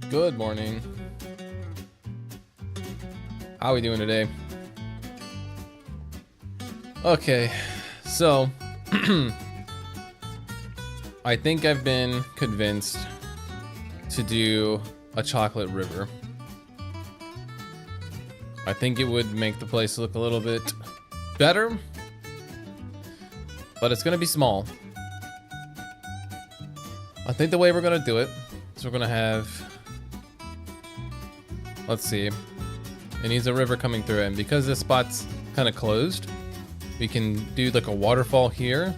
Good morning. How are we doing today? Okay, so I think I've been convinced to do a chocolate river. I think it would make the place look a little bit better, but it's gonna be small. I think the way we're gonna do it is we're gonna have, let's see, it needs a river coming through it, and because this spot's kind of closed, we can do like a waterfall here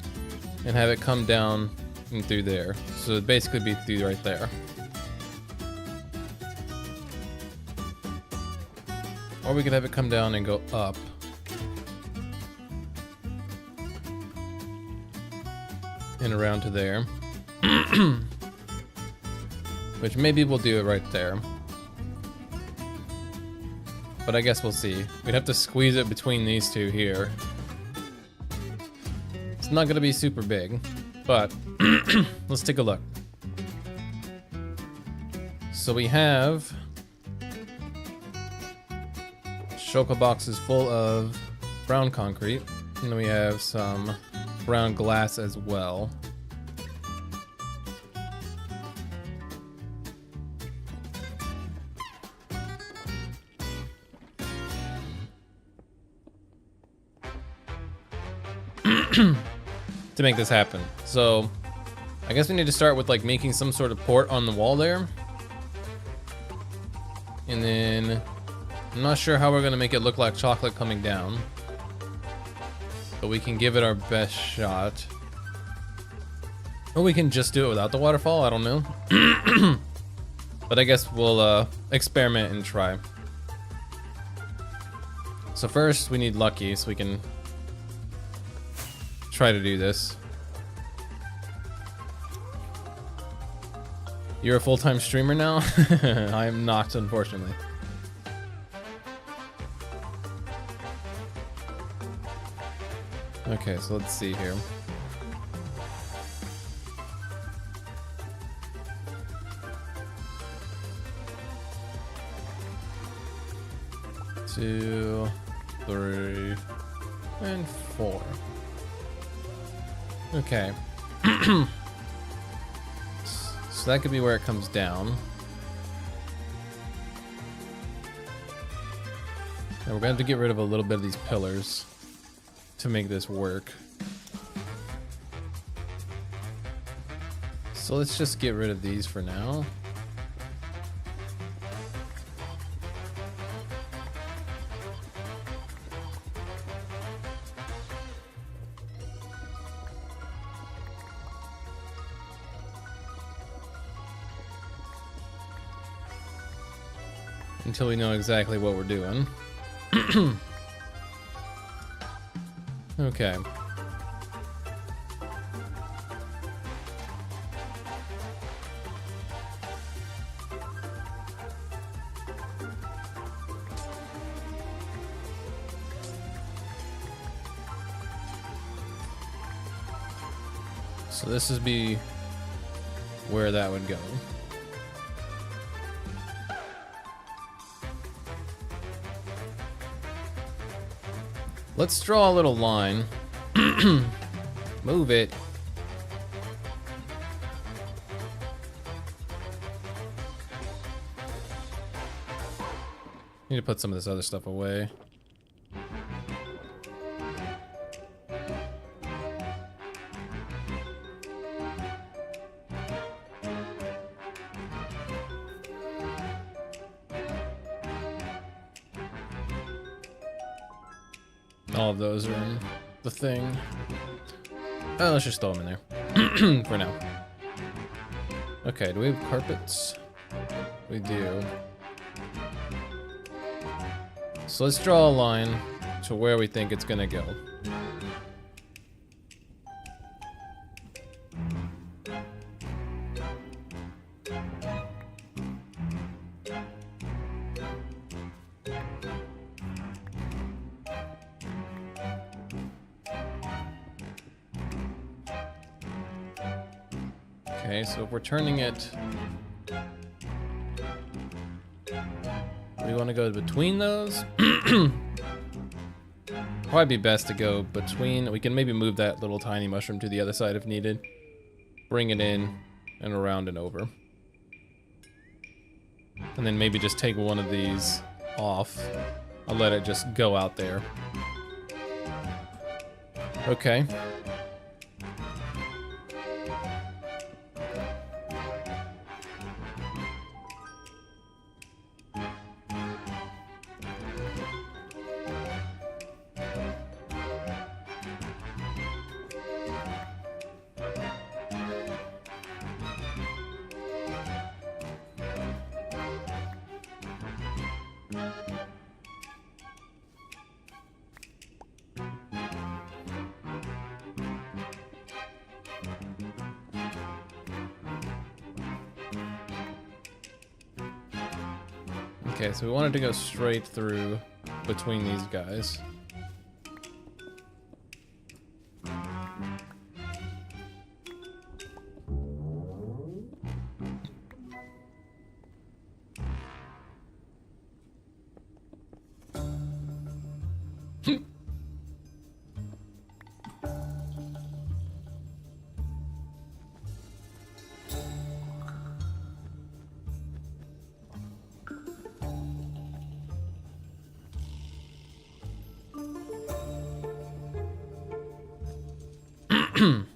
and have it come down and through there. So it'd basically be through right there. Or we could have it come down and go up. And around to there. Which maybe we'll do it right there. But I guess we'll see. We'd have to squeeze it between these two here. It's not gonna be super big, but let's take a look. So we have Shoka boxes full of brown concrete, and then we have some brown glass as well. To make this happen. So I guess we need to start with like making some sort of port on the wall there. And then I'm not sure how we're gonna make it look like chocolate coming down, but we can give it our best shot. Or we can just do it without the waterfall, I don't know. But I guess we'll experiment and try. So first we need lucky so we can try to do this. You're a full-time streamer now? I am not, unfortunately. Okay, so let's see here. Two, three, and four. Okay. So that could be where it comes down. And we're gonna have to get rid of a little bit of these pillars to make this work. So let's just get rid of these for now. Until we know exactly what we're doing. Okay. So this is be where that would go. Let's draw a little line. Move it. Need to put some of this other stuff away. All of those are in the thing. Oh, let's just throw them in there for now. Okay, do we have carpets? We do. So let's draw a line to where we think it's gonna go. Okay, so if we're turning it We want to go between those. Probably be best to go between. We can maybe move that little tiny mushroom to the other side if needed. Bring it in and around and over. And then maybe just take one of these off. I'll let it just go out there. Okay. Okay, so we wanted to go straight through between these guys.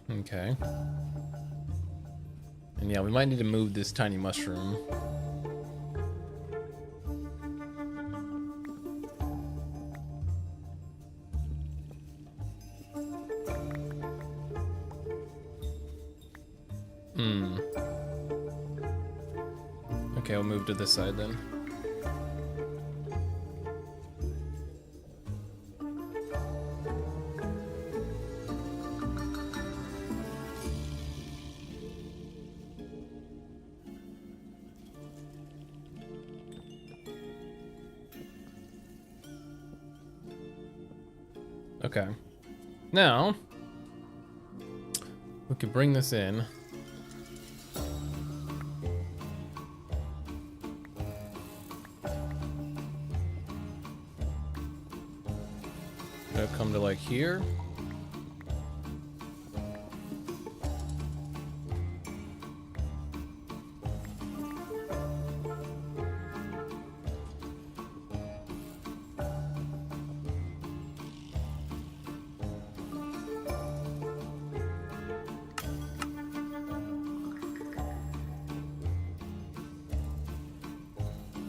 Okay. And yeah, we might need to move this tiny mushroom. Okay, we'll move to this side then. Okay. Now, we could bring this in. It'll come to like here.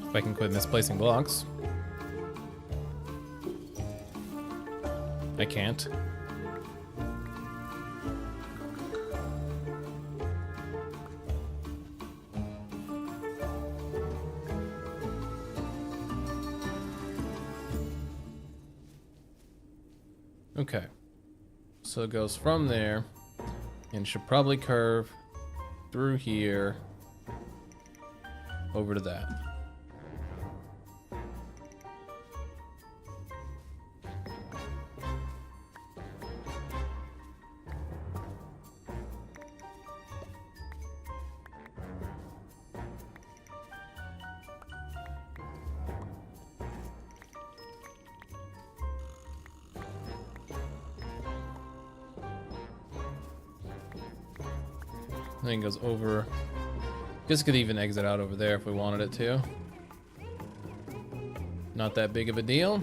If I can quit misplacing blocks. I can't. Okay. So it goes from there and should probably curve through here over to that. I think it goes over. Guess it could even exit out over there if we wanted it to. Not that big of a deal.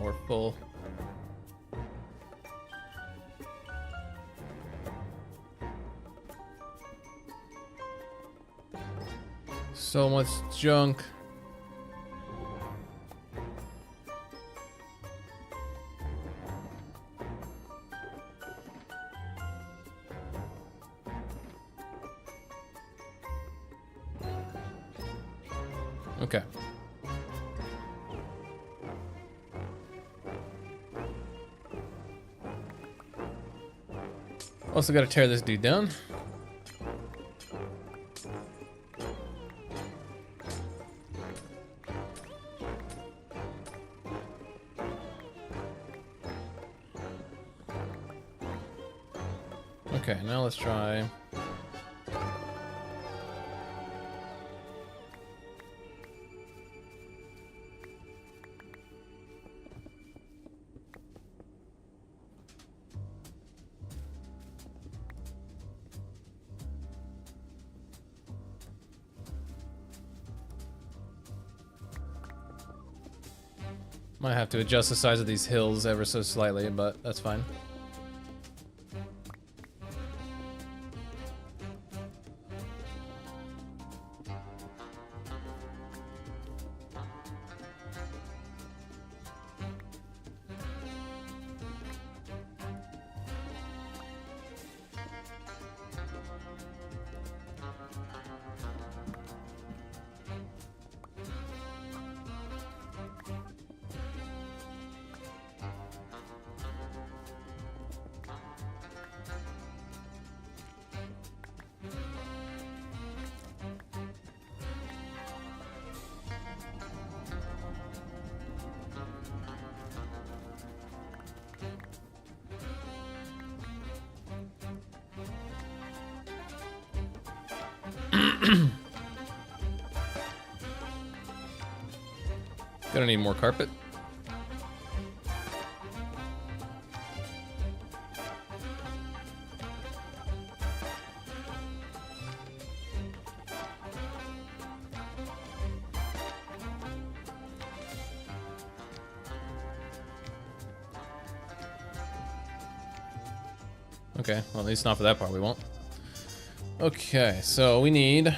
We're full. So much junk. Okay. Also gotta tear this dude down. Okay, now let's try. Might have to adjust the size of these hills ever so slightly, but that's fine. Gonna need more carpet. Okay, well, at least not for that part, we won't. Okay, so we need...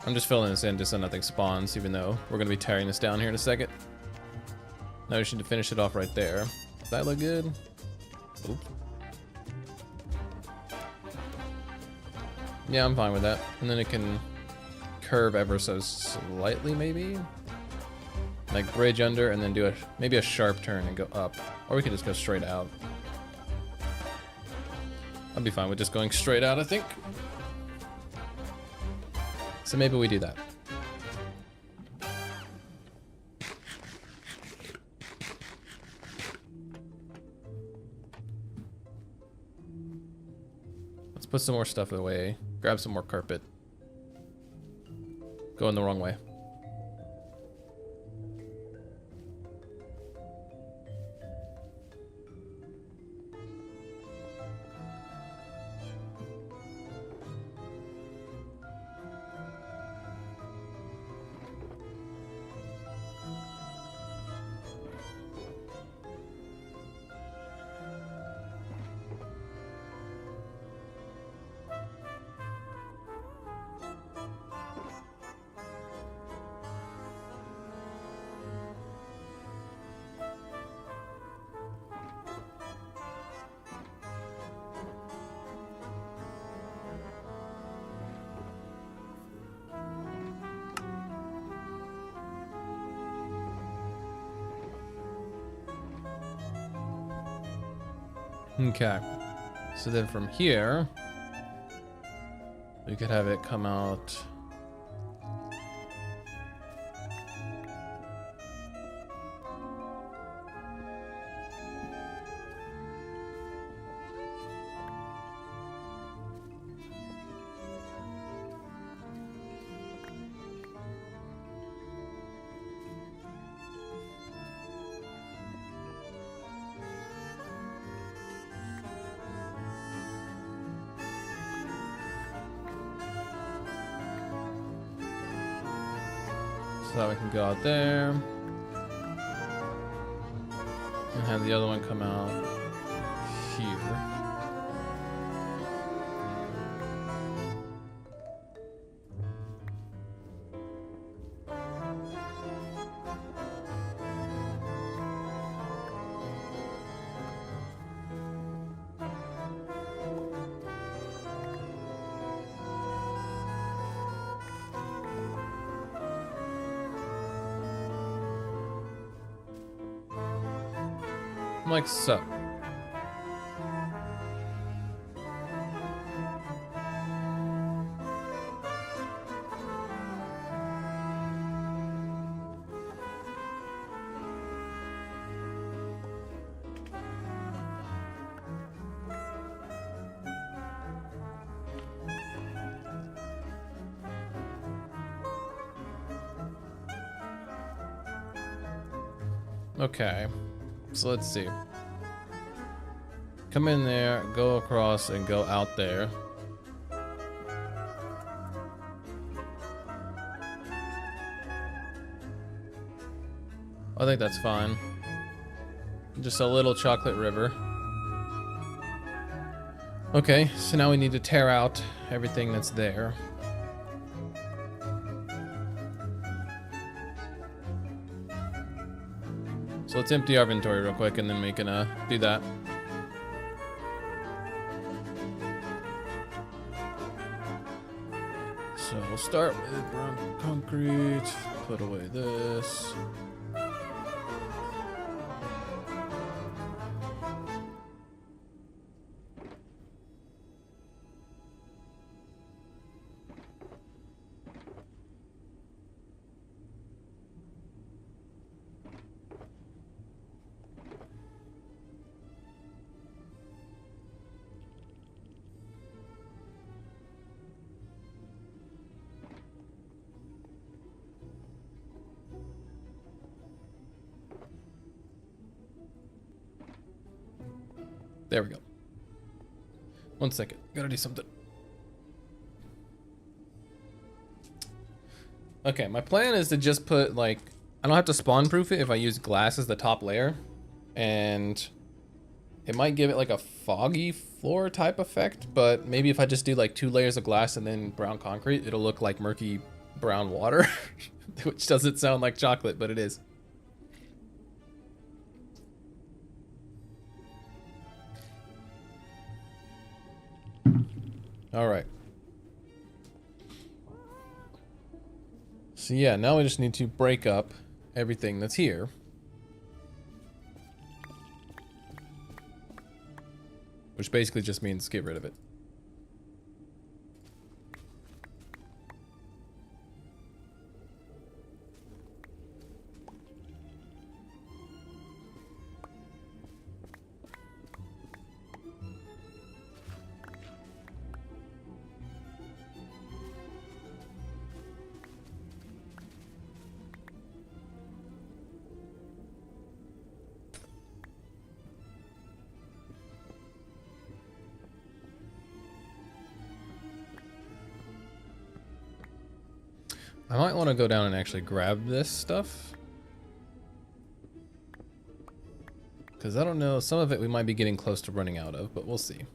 I'm just filling this in just so nothing spawns, even though we're going to be tearing this down here in a second. Now we just need to finish it off right there. Does that look good? Oops. Yeah, I'm fine with that. And then it can curve ever so slightly, maybe? Like bridge under and then do maybe a sharp turn and go up. Or we could just go straight out. I'd be fine with just going straight out, I think. So maybe we do that. Let's put some more stuff away. Grab some more carpet. Going the wrong way. Okay, so then from here, we could have it come out. So that we can go out there and have the other one come out here. like so. Okay, so let's see. Come in there, go across, and go out there. I think that's fine. Just a little chocolate river. Okay, so now we need to tear out everything that's there. So let's empty our inventory real quick and then we can do that. So we'll start with brown concrete, put away this. There we go. 1 second, gotta do something. Okay, my plan is to just put like, I don't have to spawn proof it if I use glass as the top layer. And it might give it like a foggy floor type effect, but maybe if I just do like 2 layers of glass and then brown concrete, it'll look like murky brown water, which doesn't sound like chocolate, but it is. All right. So yeah, now we just need to break up everything that's here. Which basically just means get rid of it. I might want to go down and actually grab this stuff. Because I don't know, some of it we might be getting close to running out of, but we'll see.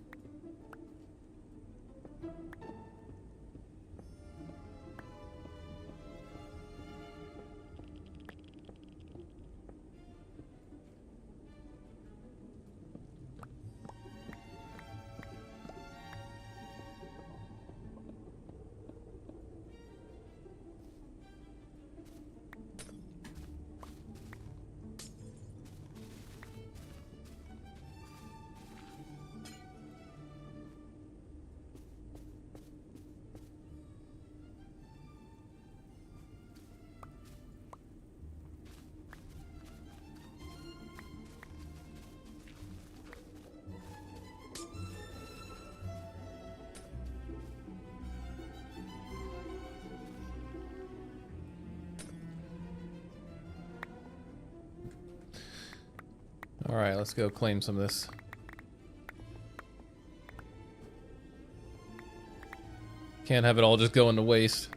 Alright, let's go claim some of this. Can't have it all just go into waste.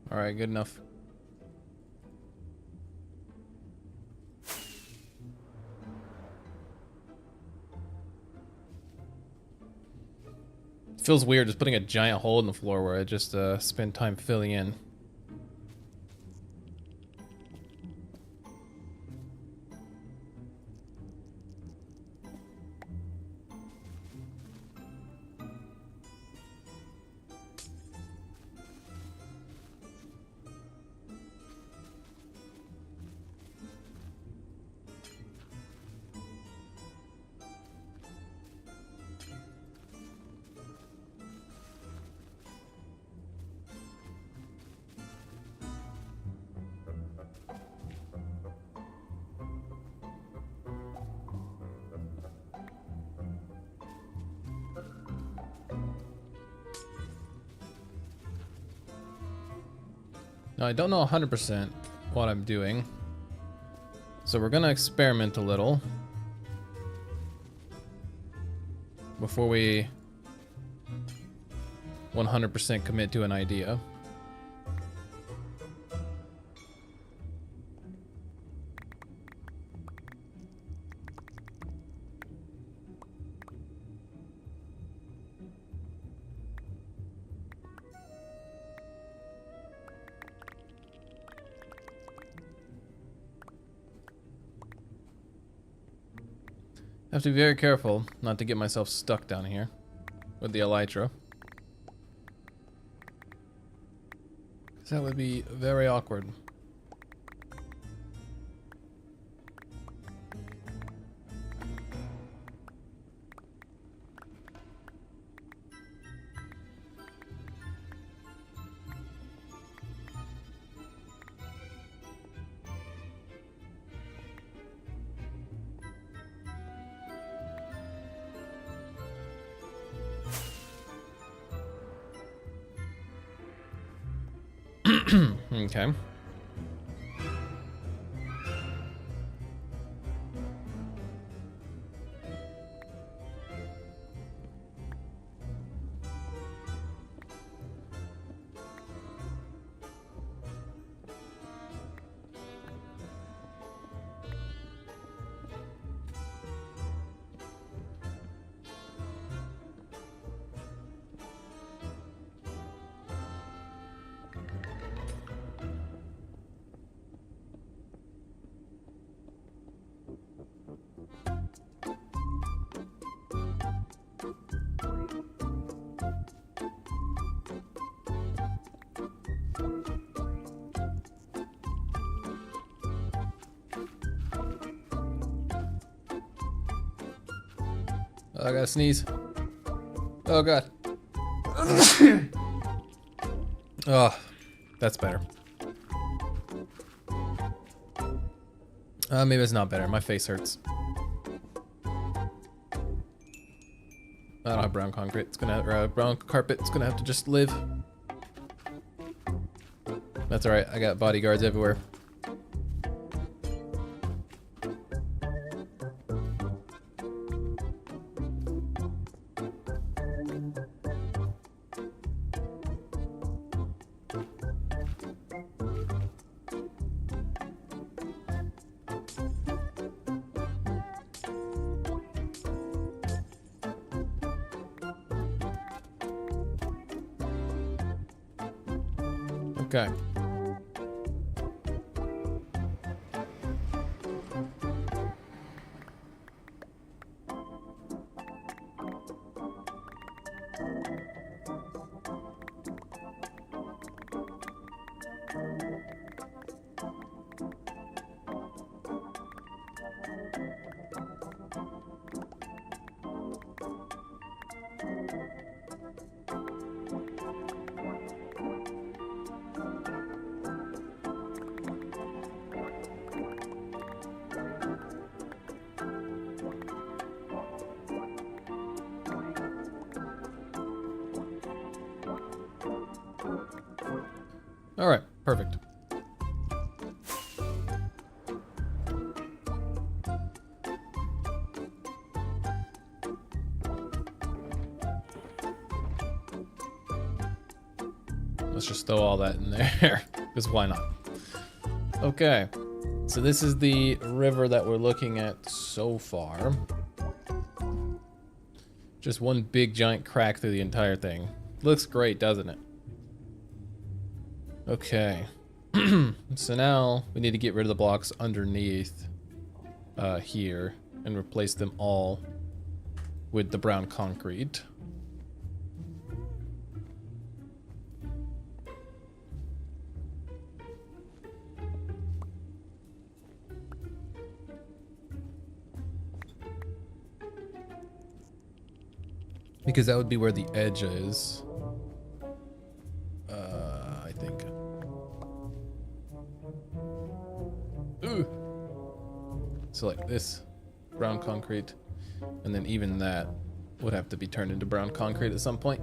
Alright, good enough. feels weird just putting a giant hole in the floor where I just spend time filling in. Now, I don't know 100% what I'm doing, so we're gonna experiment a little before we 100% commit to an idea. I have to be very careful not to get myself stuck down here with the elytra, because that would be very awkward. Okay. I gotta sneeze. Oh god. Oh, that's better. Maybe it's not better. My face hurts. I don't have brown concrete. It's gonna have brown carpet. It's gonna have to just live. That's alright. I got bodyguards everywhere. Okay. All right, perfect. Let's just throw all that in there, because why not? Okay, so this is the river that we're looking at so far. Just one big giant crack through the entire thing. Looks great, doesn't it? Okay. So now we need to get rid of the blocks underneath here and replace them all with the brown concrete. Because that would be where the edge is. I think. Ooh. So like this, brown concrete, and then even that would have to be turned into brown concrete at some point.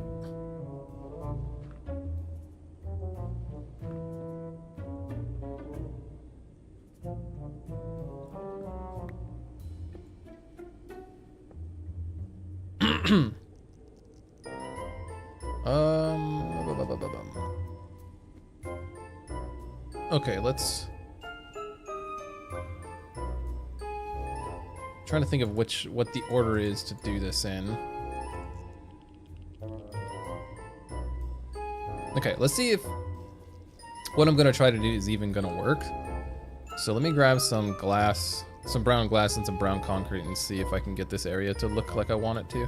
Okay, let's trying to think of what the order is to do this in. Okay, let's see if what I'm gonna try to do is even gonna work. So let me grab some glass, some brown glass and some brown concrete and see if I can get this area to look like I want it to.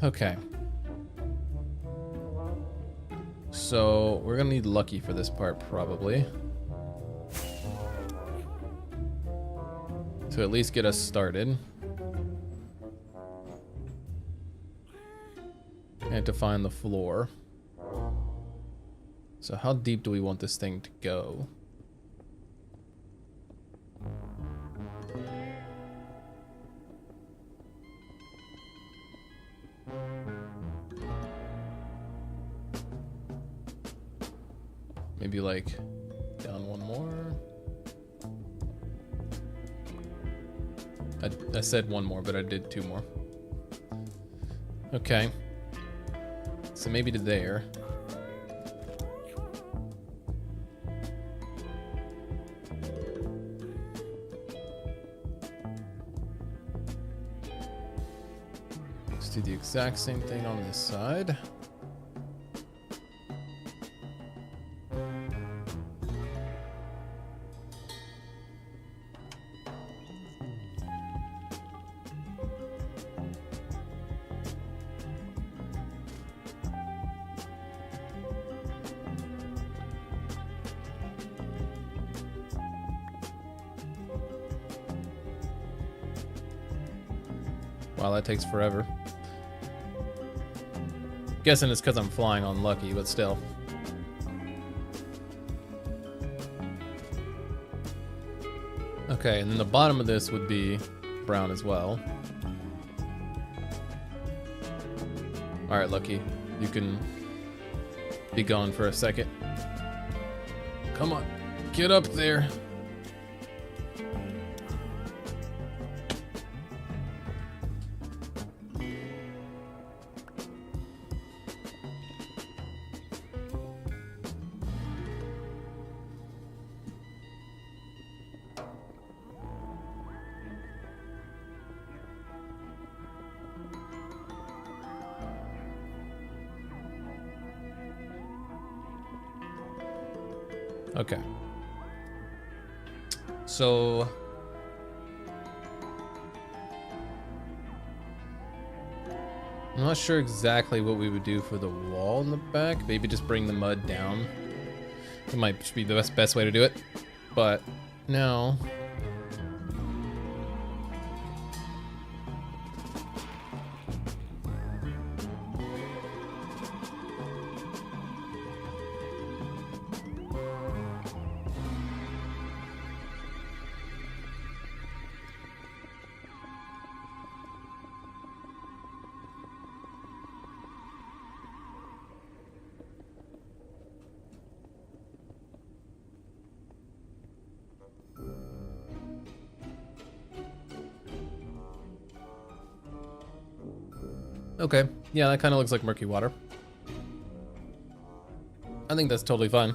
Okay. So we're gonna need Lucky for this part probably. To at least get us started. And to find the floor. So how deep do we want this thing to go? Maybe like down one more. I said one more, but I did two more. Okay. So maybe to there. Let's do the exact same thing on this side. Wow, that takes forever. Guessing it's because I'm flying on Lucky, but still. Okay, and then the bottom of this would be brown as well. Alright, Lucky. You can be gone for a second. Come on. Get up there. Okay. So I'm not sure exactly what we would do for the wall in the back. Maybe just bring the mud down. It might be the best way to do it. But no. Okay, yeah, that kind of looks like murky water. I think that's totally fine.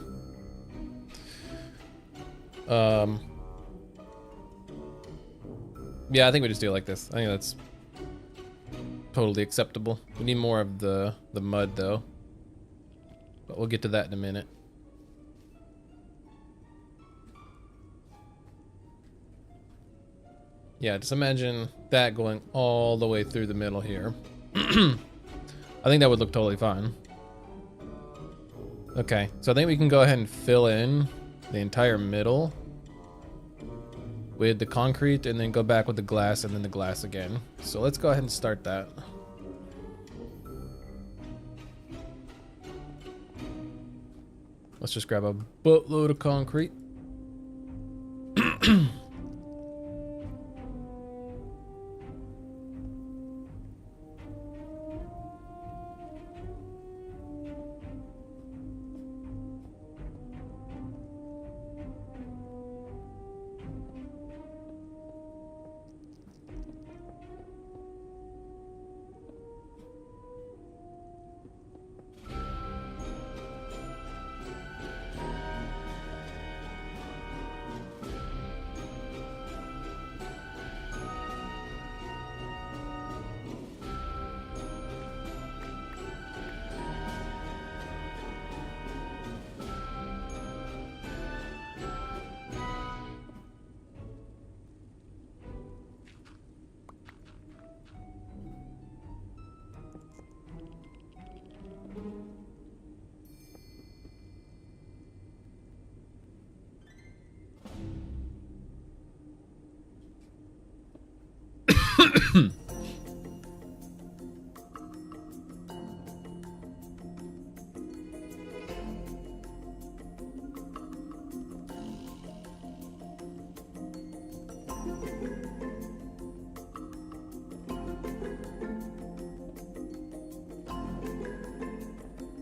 Yeah, I think we just do it like this. I think totally acceptable. We need more of the mud though. But we'll get to that in a minute. Yeah, just imagine that going all the way through the middle here. I think that would look totally fine. Okay, so I think we can go ahead and fill in the entire middle with the concrete and then go back with the glass and then the glass again. So let's go ahead and start that. Let's just grab a boatload of concrete.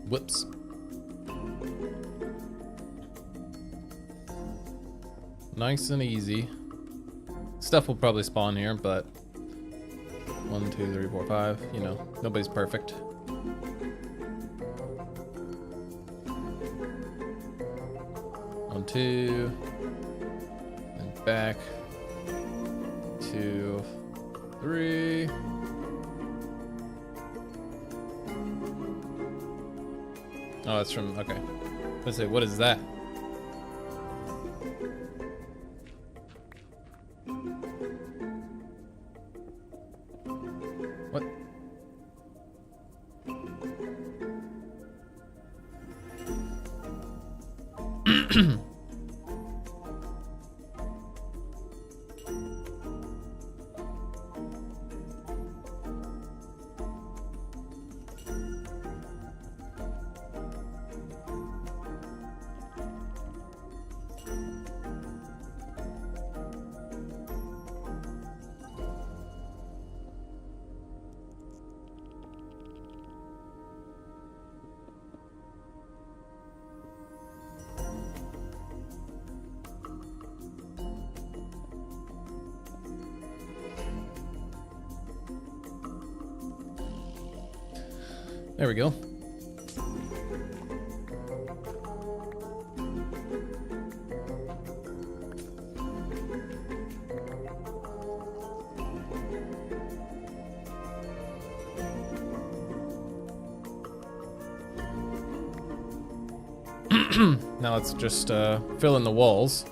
Whoops. Nice and easy. Stuff will probably spawn here, but 1, 2, 3, 4, 5, you know, nobody's perfect. One, 2, and back, 2, 3. Oh, that's from, okay. Let's say, what is that? What? There we go. Now let's just fill in the walls.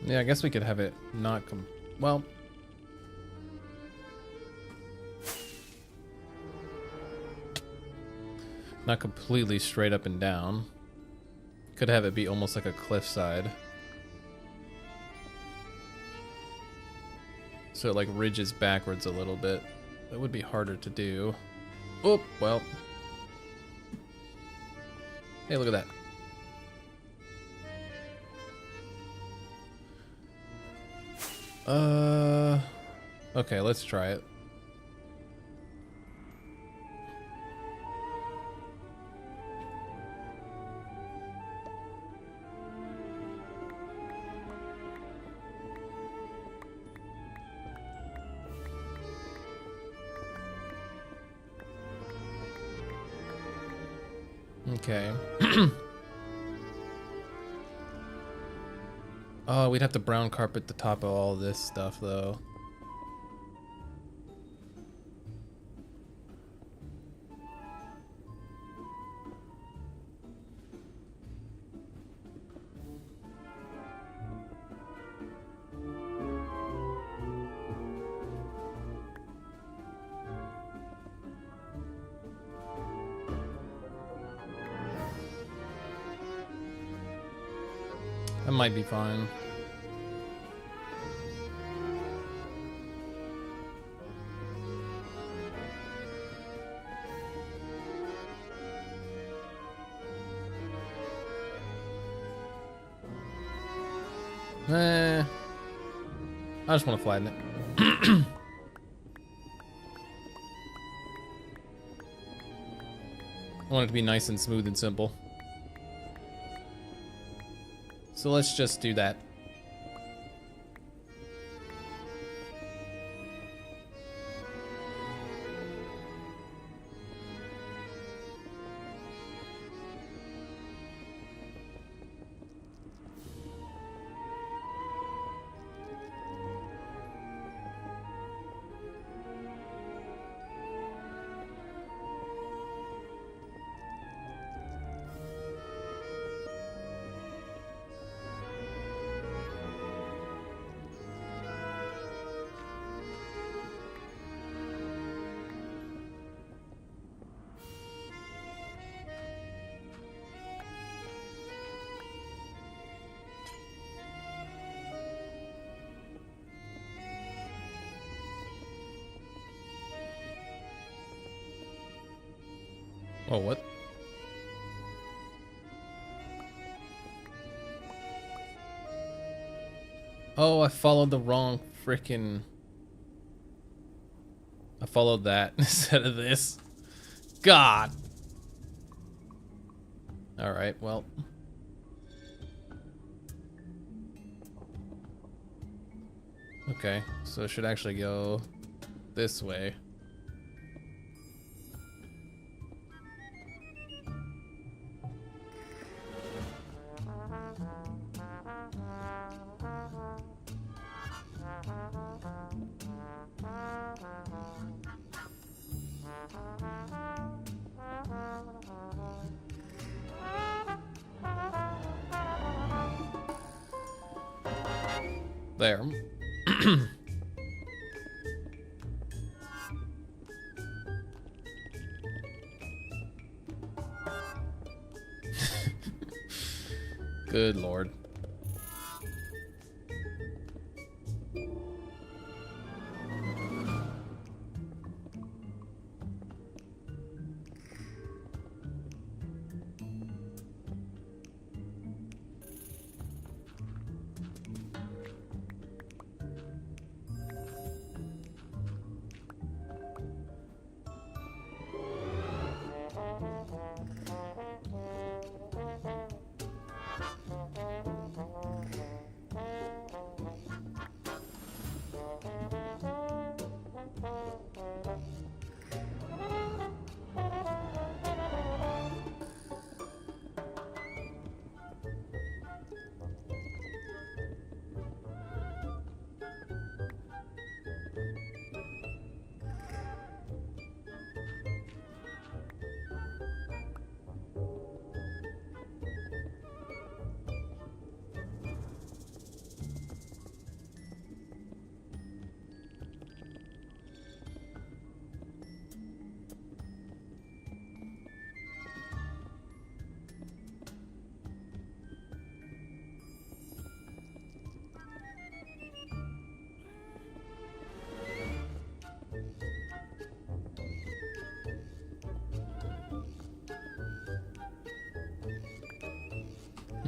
Yeah, I guess we could have it not well. Not completely straight up and down. Could have it be almost like a cliffside. So it like ridges backwards a little bit. That would be harder to do. Oh, well. Hey, look at that. Okay, let's try it. Okay. Oh, we'd have to brown carpet the top of all this stuff, though. That might be fine. I just want to flatten it. I want it to be nice and smooth and simple. So let's just do that. Oh, what? Oh, I followed the wrong frickin'... I followed that instead of this. God! Alright, well... Okay, so it should actually go this way. There. Good Lord.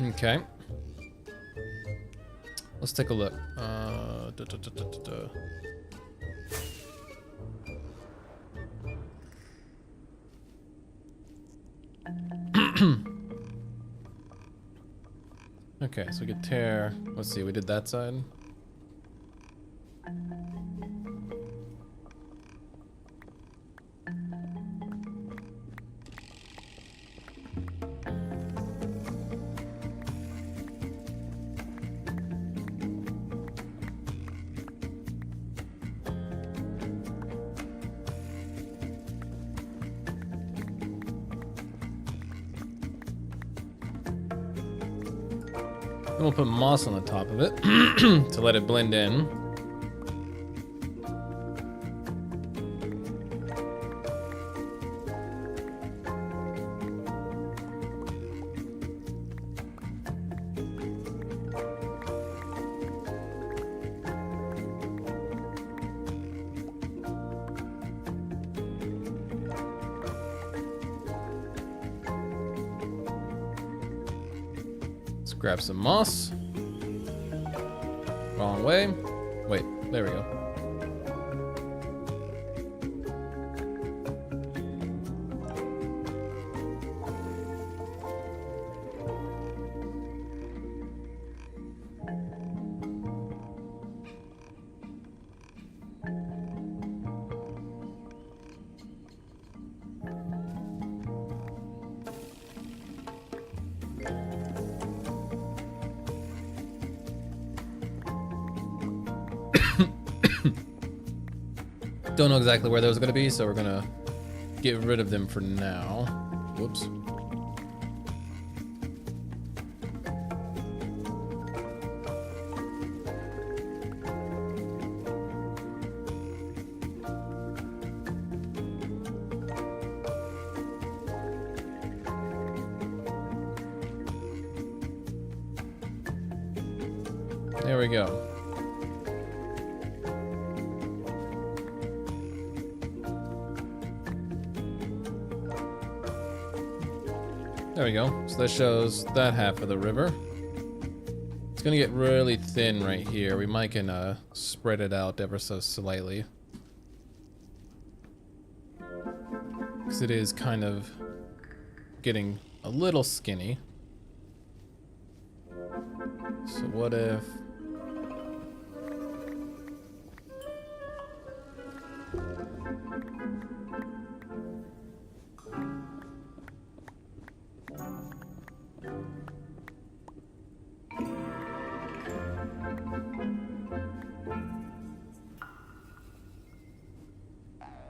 Okay. Let's take a look. Okay, so we could tear. Let's see, we did that side. Then we'll put moss on the top of it to let it blend in. Grab some moss. Wrong way. Wait, there we go. Don't know exactly where those are going to be, so we're going to get rid of them for now. Whoops. There we go. There we go. So that shows that half of the river. It's gonna get really thin right here. We might can spread it out ever so slightly, because it is kind of getting a little skinny. So what if...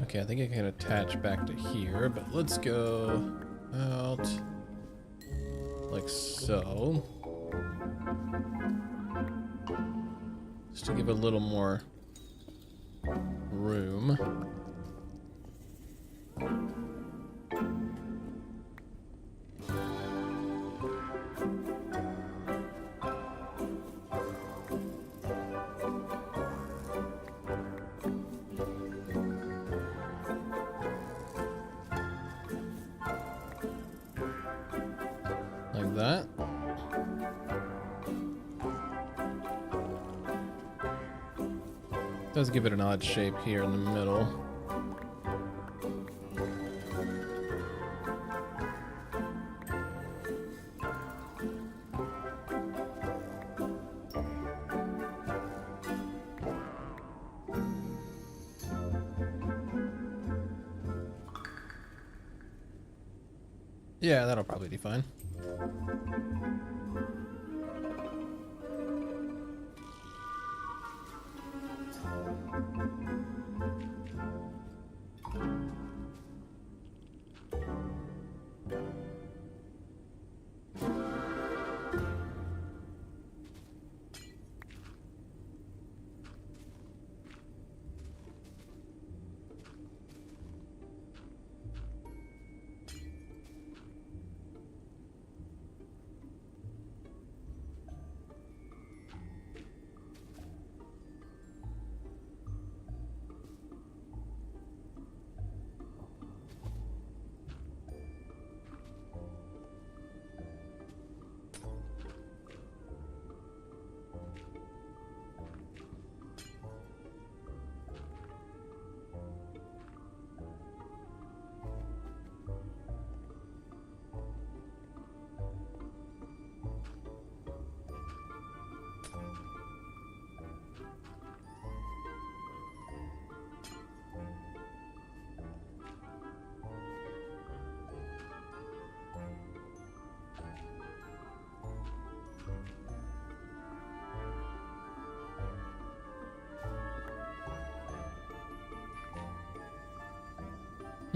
Okay, I think I can attach back to here, but let's go out like so. Just to give it a little more room. Like that. Does give it an odd shape here in the middle. Yeah, that'll probably be fine.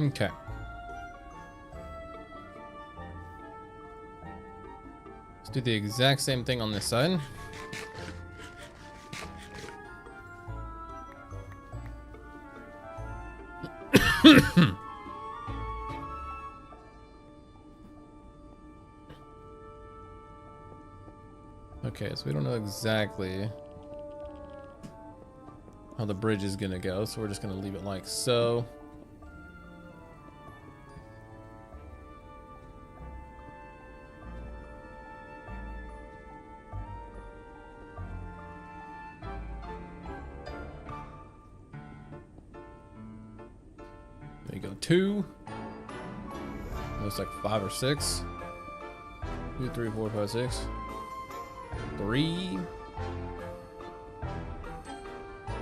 Okay. Let's do the exact same thing on this side. Okay, so we don't know exactly how the bridge is gonna go, so we're just gonna leave it like so. There you go, 2. Looks like 5 or 6. 2, 3, 4, 5, 6. 3.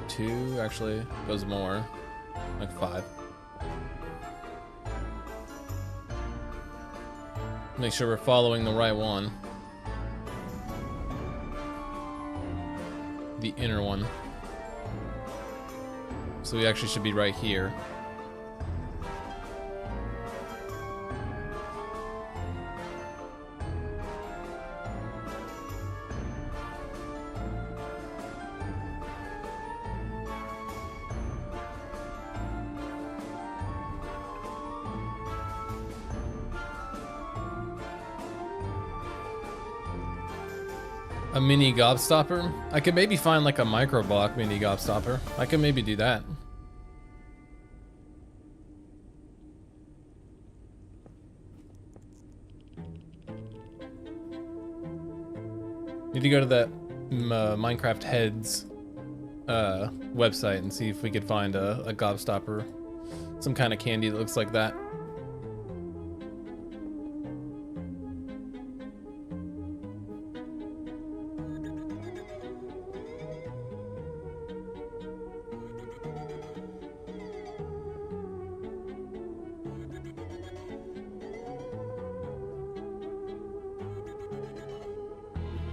2 actually goes more, like 5. Make sure we're following the right one. The inner one. So we actually should be right here. A mini gobstopper? I could maybe find like a micro block mini gobstopper. I could maybe do that. Need to go to that Minecraft Heads website and see if we could find a gobstopper. Some kind of candy that looks like that.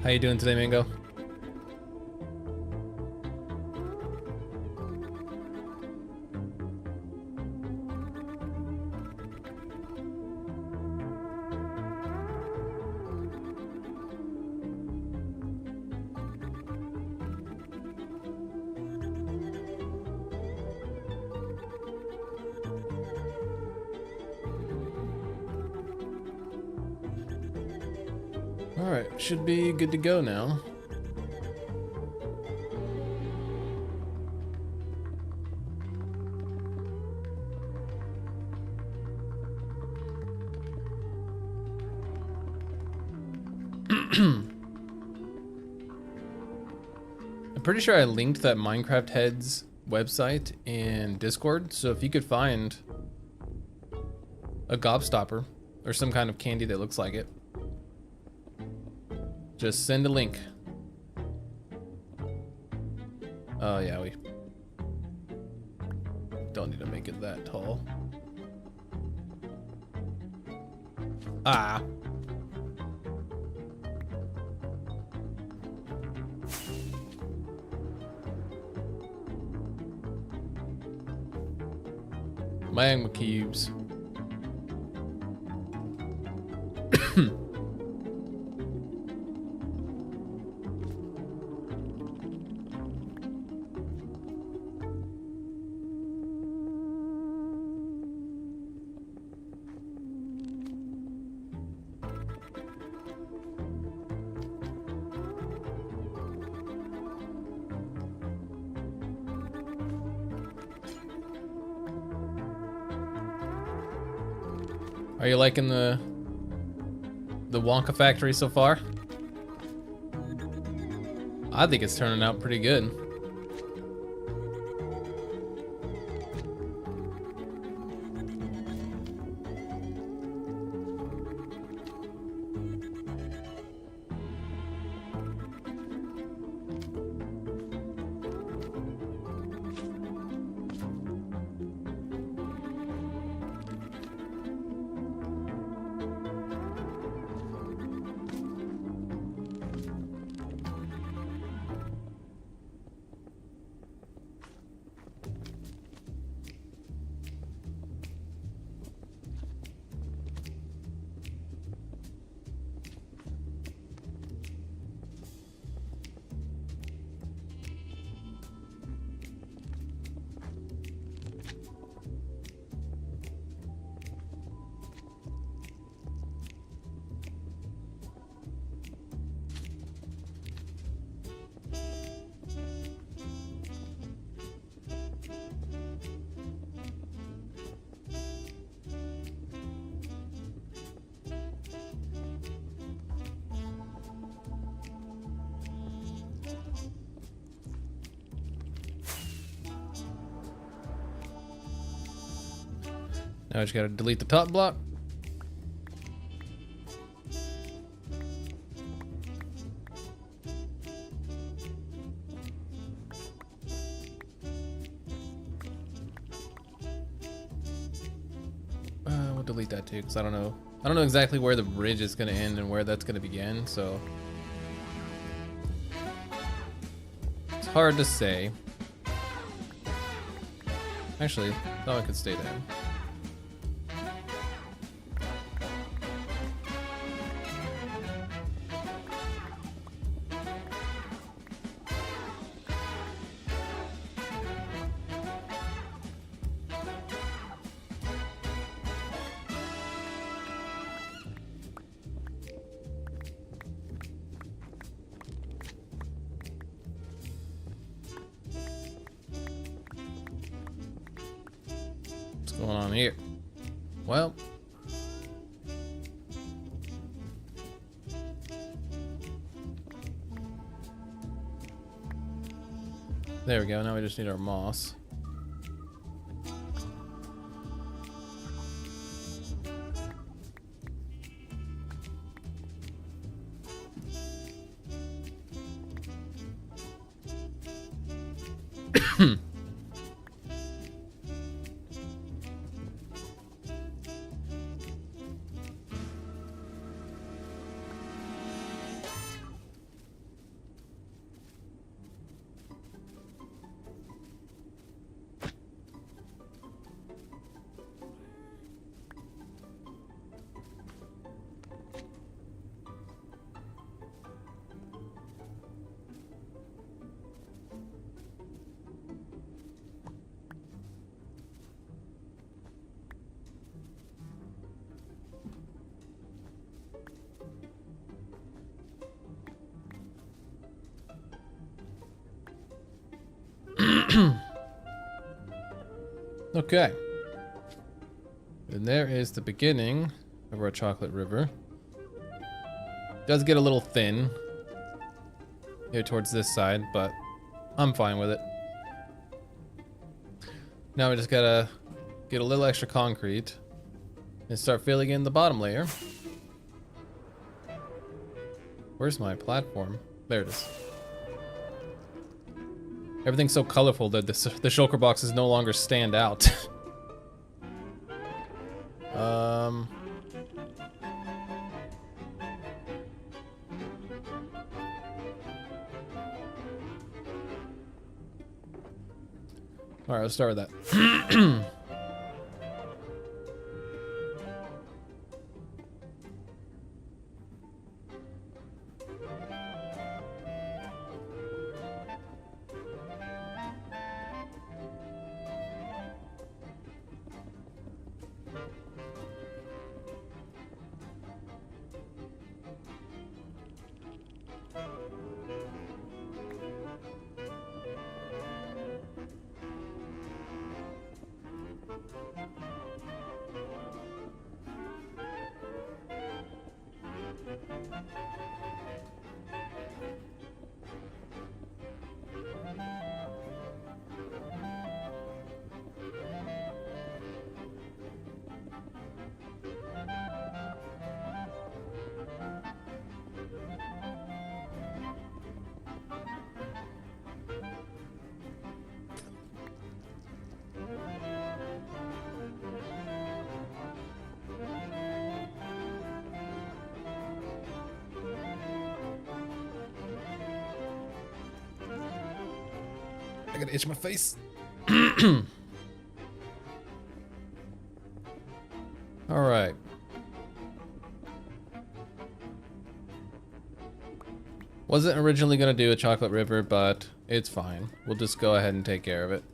How you doing today, Mango? Alright, should be good to go now. I'm pretty sure I linked that Minecraft Heads website in Discord, so if you could find a gobstopper or some kind of candy that looks like it, just send a link. Oh yeah, we don't need to make it that tall. Ah. Magma cubes. Are you liking the Wonka factory so far? I think it's turning out pretty good. Now I just gotta delete the top block. We'll delete that too, because I don't know. I don't know exactly where the bridge is gonna end and where that's gonna begin, so it's hard to say. Actually, thought I could stay there. What's going on here? Well, there we go. Now we just need our moss. Okay. And there is the beginning of our chocolate river. Does get a little thin here towards this side, but I'm fine with it. Now we just gotta get a little extra concrete and start filling in the bottom layer. Where's my platform? There it is. Everything's so colorful that the shulker boxes no longer stand out. All right, let's start with that. I gotta itch my face. All right. Wasn't originally gonna do a chocolate river, but it's fine. We'll just go ahead and take care of it.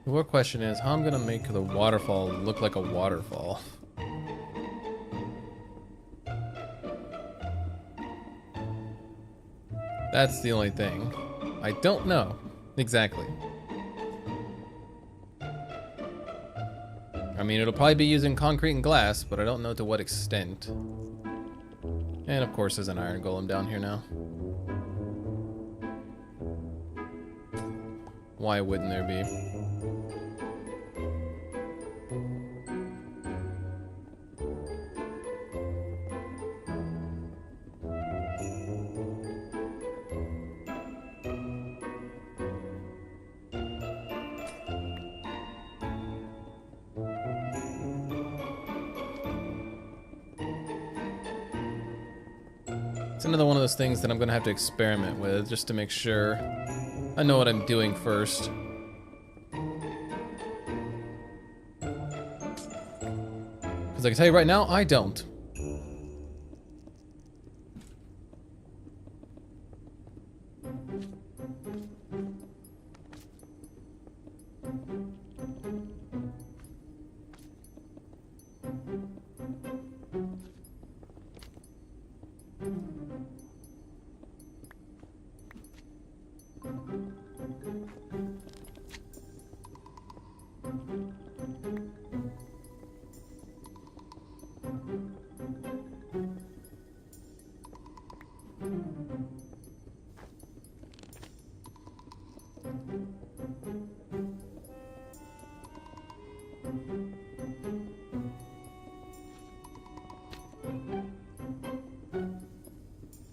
The real question is how I'm gonna make the waterfall look like a waterfall. That's the only thing. I don't know exactly. I mean, it'll probably be using concrete and glass, but I don't know to what extent. And of course there's an iron golem down here now. Why wouldn't there be? It's another one of those things that I'm gonna have to experiment with just to make sure I know what I'm doing first. Because I can tell you right now, I don't.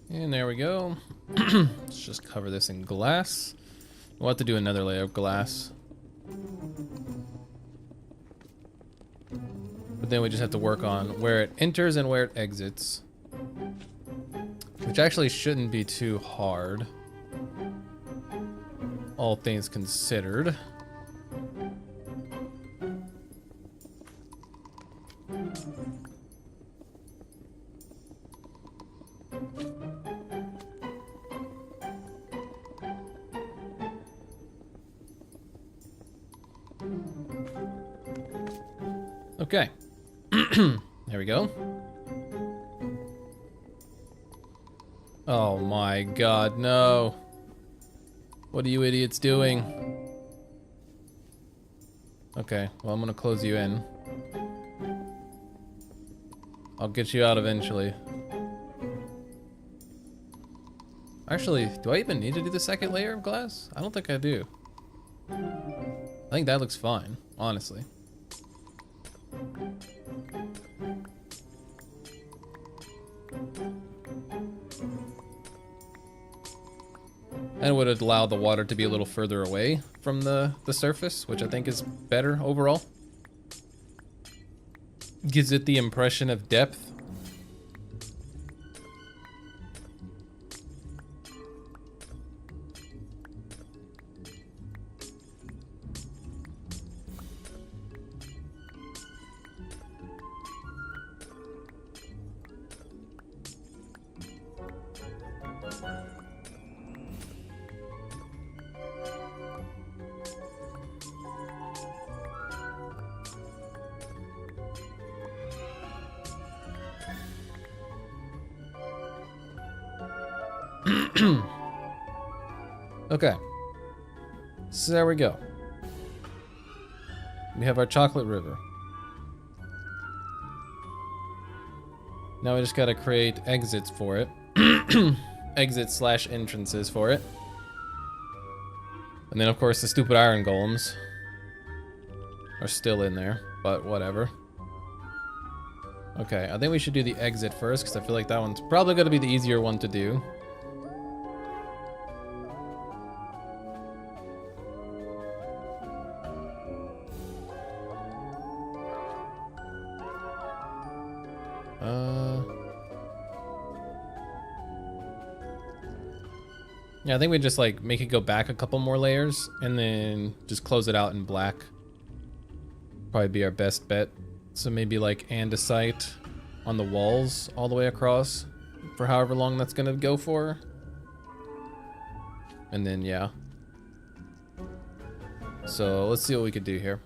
And there we go. Let's just cover this in glass. We'll have to do another layer of glass. But then we just have to work on where it enters and where it exits. Which actually shouldn't be too hard. All things considered. Okay. There we go. Oh my god, no. What are you idiots doing? Okay, well I'm gonna close you in. I'll get you out eventually. Actually, do I even need to do the second layer of glass? I don't think I do. I think that looks fine, honestly. And it would allow the water to be a little further away from the surface, which I think is better overall. Gives it the impression of depth. Okay, so there we go. We have our chocolate river. Now we just gotta create exits for it. Exits / entrances for it. And then of course the stupid iron golems are still in there, but whatever. Okay, I think we should do the exit first because I feel like that one's probably gonna be the easier one to do. Yeah, I think we just like make it go back a couple more layers and then just close it out in black. Probably be our best bet. So maybe like andesite on the walls all the way across for however long that's gonna go for. And then yeah. So let's see what we could do here.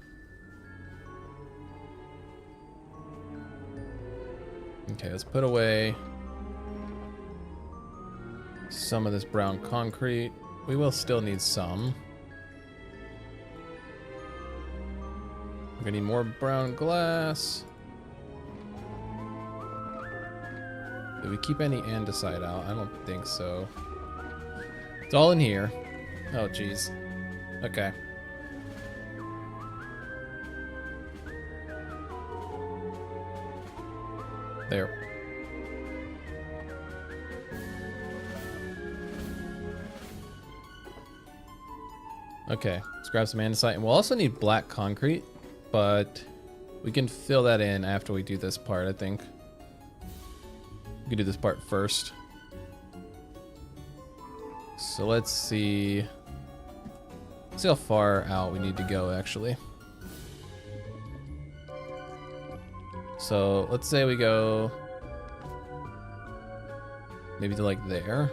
Okay, let's put away some of this brown concrete. We will still need some. We're gonna need more brown glass. Did we keep any andesite out? I don't think so. It's all in here. Oh, jeez. Okay. There. Okay, let's grab some andesite. And we'll also need black concrete, but we can fill that in after we do this part, I think. We can do this part first. So let's see. Let's see how far out we need to go, actually. So let's say we go maybe to like there.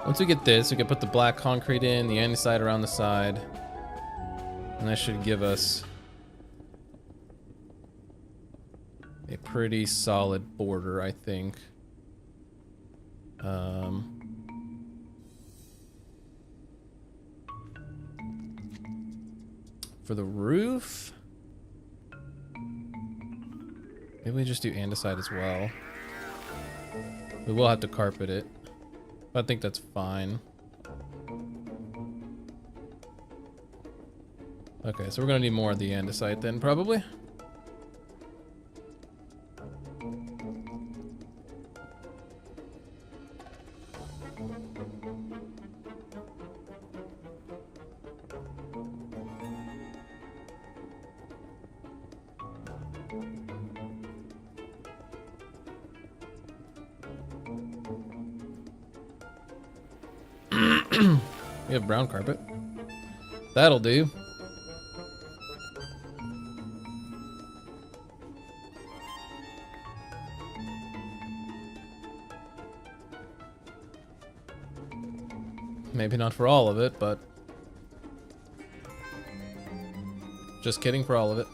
Once we get this, we can put the black concrete in, the andesite around the side, and that should give us a pretty solid border, I think. For the roof, maybe we just do andesite as well. We will have to carpet it. I think that's fine. Okay, so we're gonna need more of the andesite then, probably. We have brown carpet. That'll do. Maybe not for all of it, but just kidding, for all of it.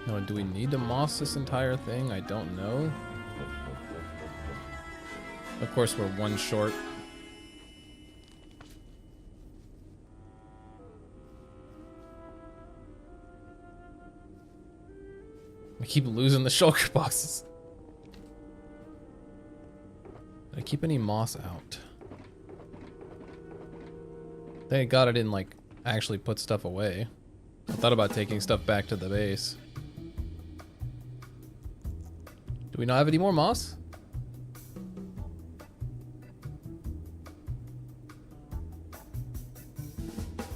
No, do we need to moss this entire thing? I don't know. Of course, we're one short. I keep losing the shulker boxes. Did I keep any moss out? Thank God I didn't, like, actually put stuff away. I thought about taking stuff back to the base. Do we not have any more moss?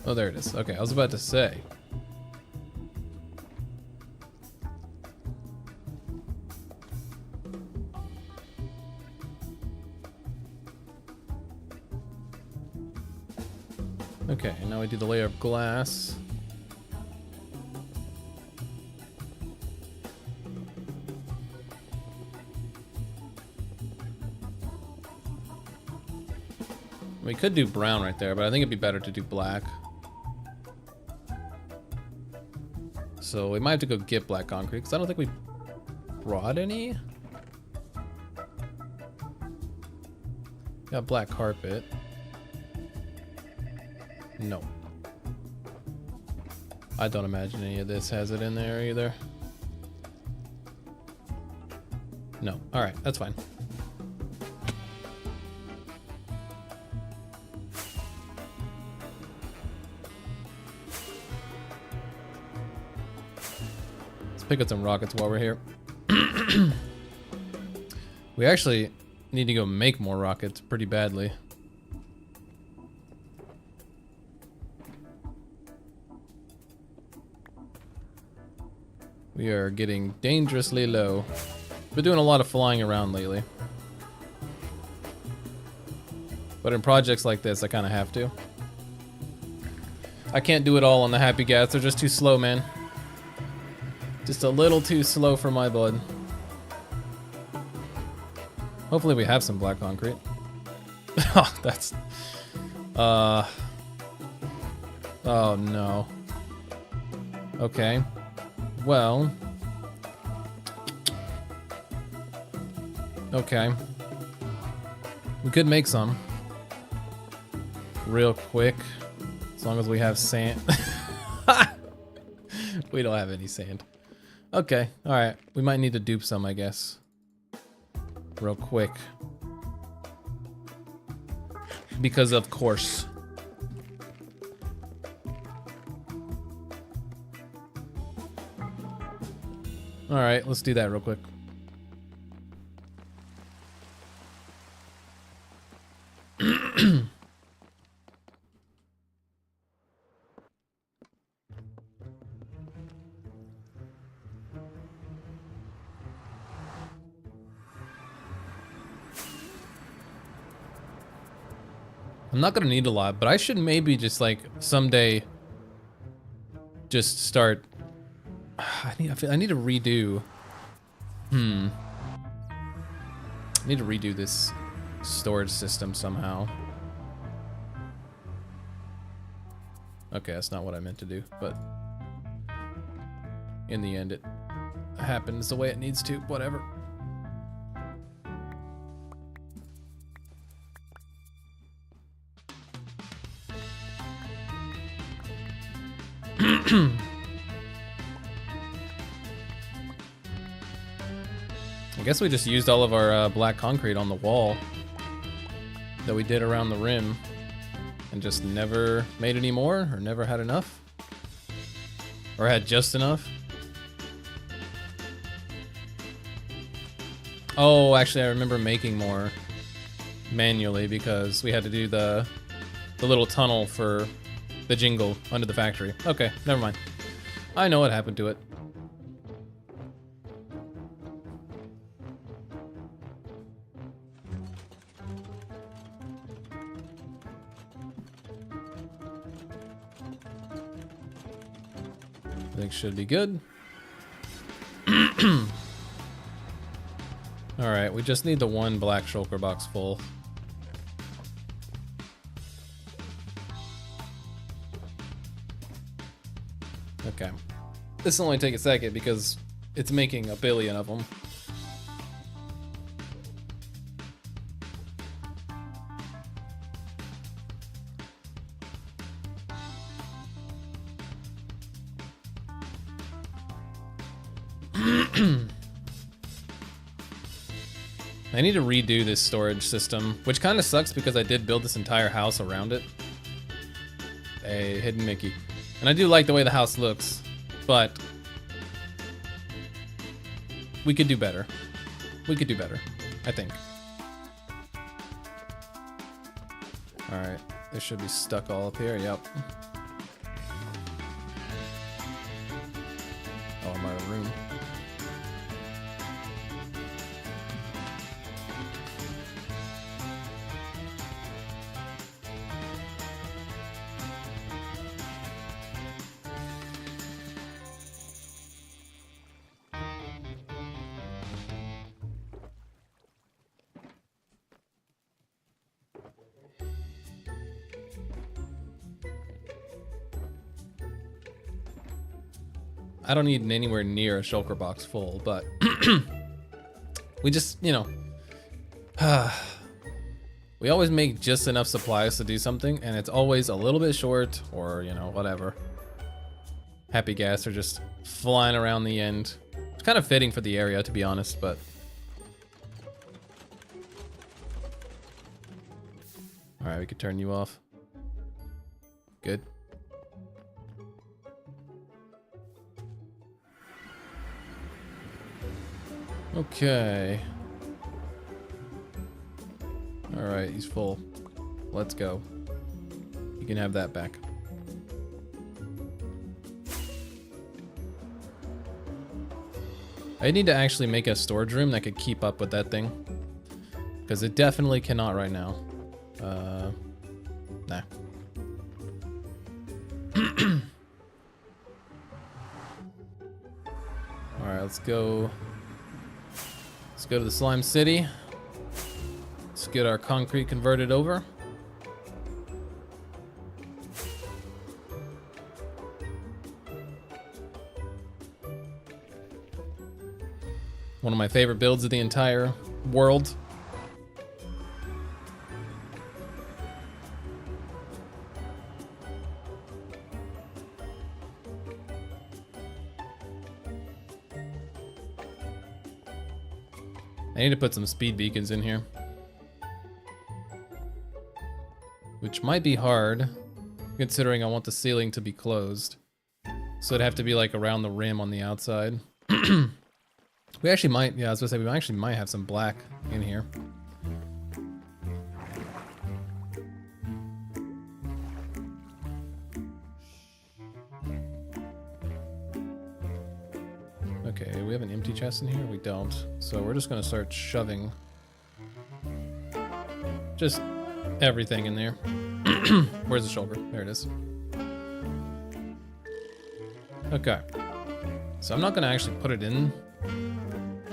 Oh, there it is. Okay, I was about to say. Okay, and now we do the layer of glass. We could do brown right there, but I think it'd be better to do black. So we might have to go get black concrete, because I don't think we brought any. Got black carpet. No. I don't imagine any of this has it in there either. No. Alright, that's fine. Let's pick up some rockets while we're here. We actually need to go make more rockets pretty badly. We are getting dangerously low. Been doing a lot of flying around lately. But in projects like this, I kind of have to. I can't do it all on the Happy Gas. They're just too slow, man. Just a little too slow for my blood. Hopefully we have some black concrete. Oh, that's... Oh, no. Okay. Well... Okay. We could make some. Real quick. As long as we have sand. We don't have any sand. Okay, alright. We might need to dupe some, I guess. Real quick. Because of course. Alright, let's do that real quick. I'm not gonna need a lot, but I should maybe just like someday just start. I need to redo. I need to redo this storage system somehow. Okay, that's not what I meant to do, but in the end it happens the way it needs to, whatever. I guess we just used all of our black concrete on the wall that we did around the rim and just never made any more, or never had enough, or had just enough. Oh, actually I remember making more manually because we had to do the little tunnel for the jingle under the factory. Okay, never mind. I know what happened to it. I think should be good. Alright, we just need the one black shulker box full. Okay. This will only take a second because it's making a billion of them. I need to redo this storage system, which kind of sucks because I did build this entire house around it. A hidden Mickey. And I do like the way the house looks, but we could do better. We could do better, I think. Alright, this should be stuck all up here, yep. Oh, I'm out of room. I don't need anywhere near a shulker box full, but we just, you know, we always make just enough supplies to do something, and it's always a little bit short, or, you know, whatever. happy gas are just flying around the end. It's kind of fitting for the area, to be honest, but... Alright, we could turn you off. Good. Okay. Alright, he's full. Let's go. You can have that back. I need to actually make a storage room that could keep up with that thing. Because it definitely cannot right now. Nah. Alright, let's go. Let's go to the Slime City. Let's get our concrete converted over. One of my favorite builds of the entire world. I need to put some speed beacons in here. Which might be hard, considering I want the ceiling to be closed. So it'd have to be like around the rim on the outside. We actually might, yeah, I was gonna say, we actually might have some black in here. Okay, we have an empty chest in here? We don't. So we're just gonna start shoving just everything in there. Where's the shoulder? There it is. Okay. So I'm not gonna actually put it in.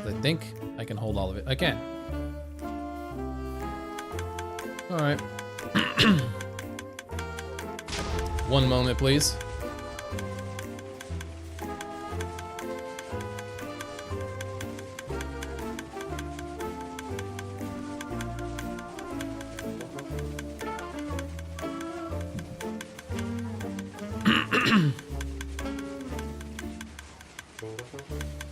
I think I can hold all of it. I can. All right. One moment, please.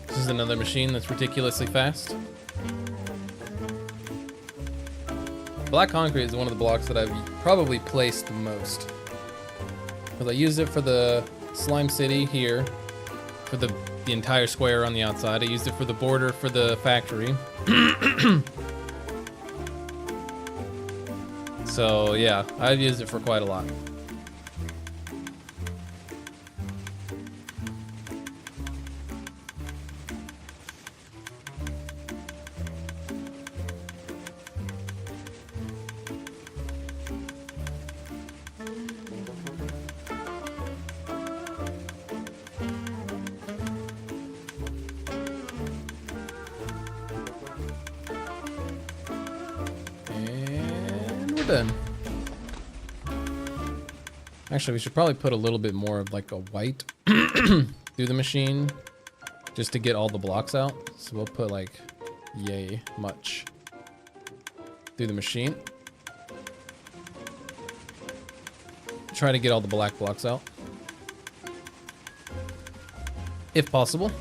This is another machine that's ridiculously fast. Black concrete is one of the blocks that I've probably placed the most. Because I used it for the Slime City here, for the entire square on the outside. I used it for the border for the factory. So yeah, I've used it for quite a lot. Done. Actually, we should probably put a little bit more of like a white through the machine just to get all the blocks out. So we'll put like yay much through the machine. Try to get all the black blocks out if possible.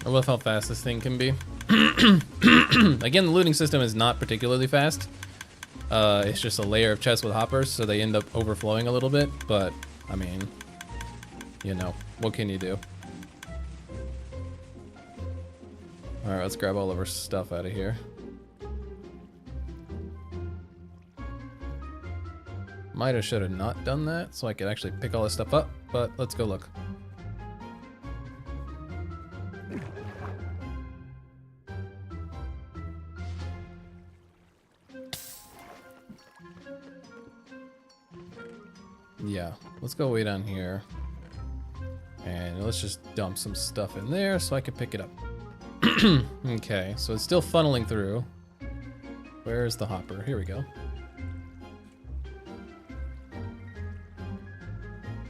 I love how fast this thing can be. Again, the looting system is not particularly fast. It's just a layer of chests with hoppers, so they end up overflowing a little bit. But, I mean, you know, what can you do? Alright, let's grab all of our stuff out of here. Might have, should have not done that, so I could actually pick all this stuff up, but let's go look. Yeah, let's go way down here. And let's just dump some stuff in there so I can pick it up. Okay, so it's still funneling through. Where's the hopper? Here we go.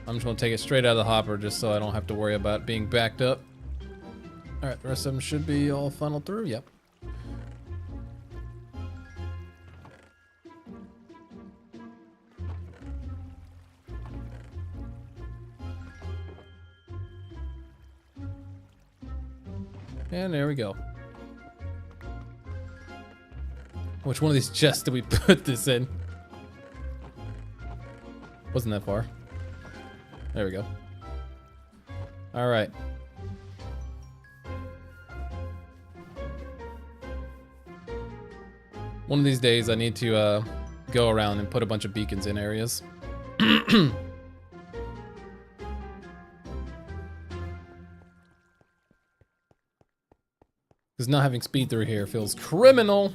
I'm just gonna take it straight out of the hopper just so I don't have to worry about being backed up. Alright, the rest of them should be all funneled through, yep. And there we go. Which one of these chests did we put this in? Wasn't that far. There we go. Alright. One of these days I need to go around and put a bunch of beacons in areas. Because not having speed through here feels criminal.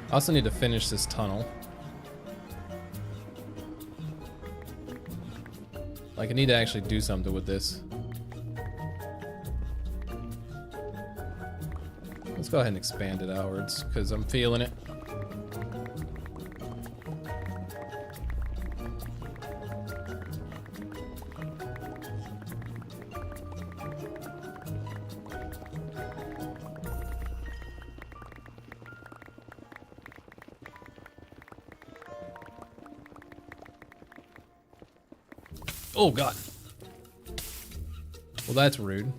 I also need to finish this tunnel. Like, I need to actually do something with this. Let's go ahead and expand it outwards, because I'm feeling it. Oh god. Well, that's rude.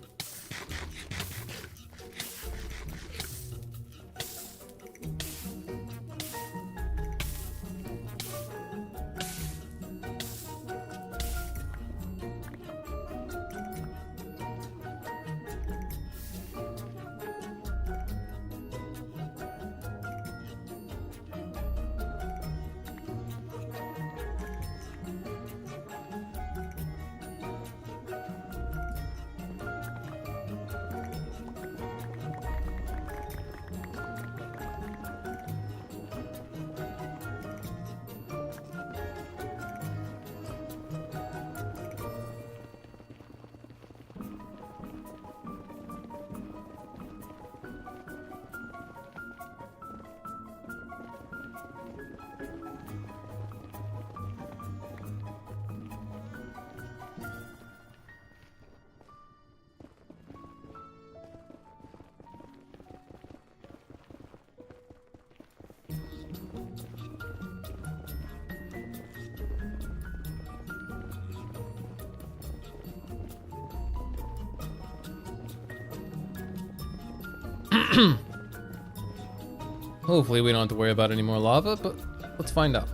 Hopefully we don't have to worry about any more lava, but let's find out.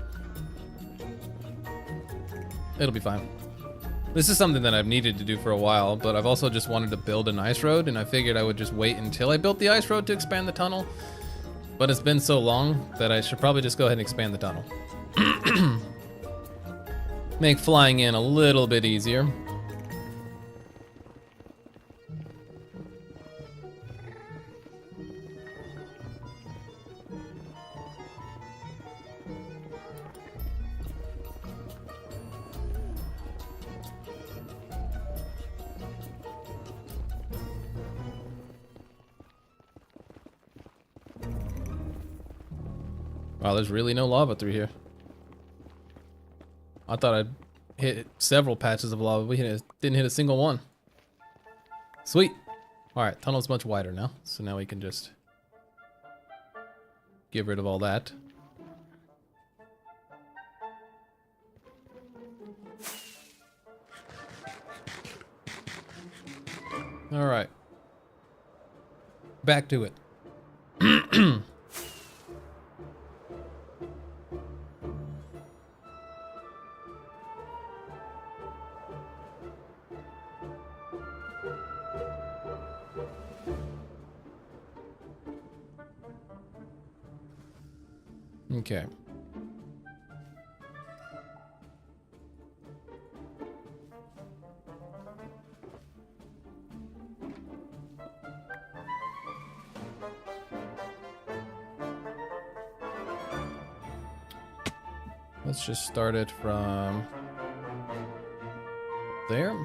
It'll be fine. This is something that I've needed to do for a while, but I've also just wanted to build an ice road, and I figured I would just wait until I built the ice road to expand the tunnel. But it's been so long that I should probably just go ahead and expand the tunnel. Make flying in a little bit easier. Wow, there's really no lava through here. I thought I'd hit several patches of lava. Didn't hit a single one. Sweet. Alright, tunnel's much wider now. So now we can just get rid of all that. Alright. Back to it. Okay. Let's just start it from there.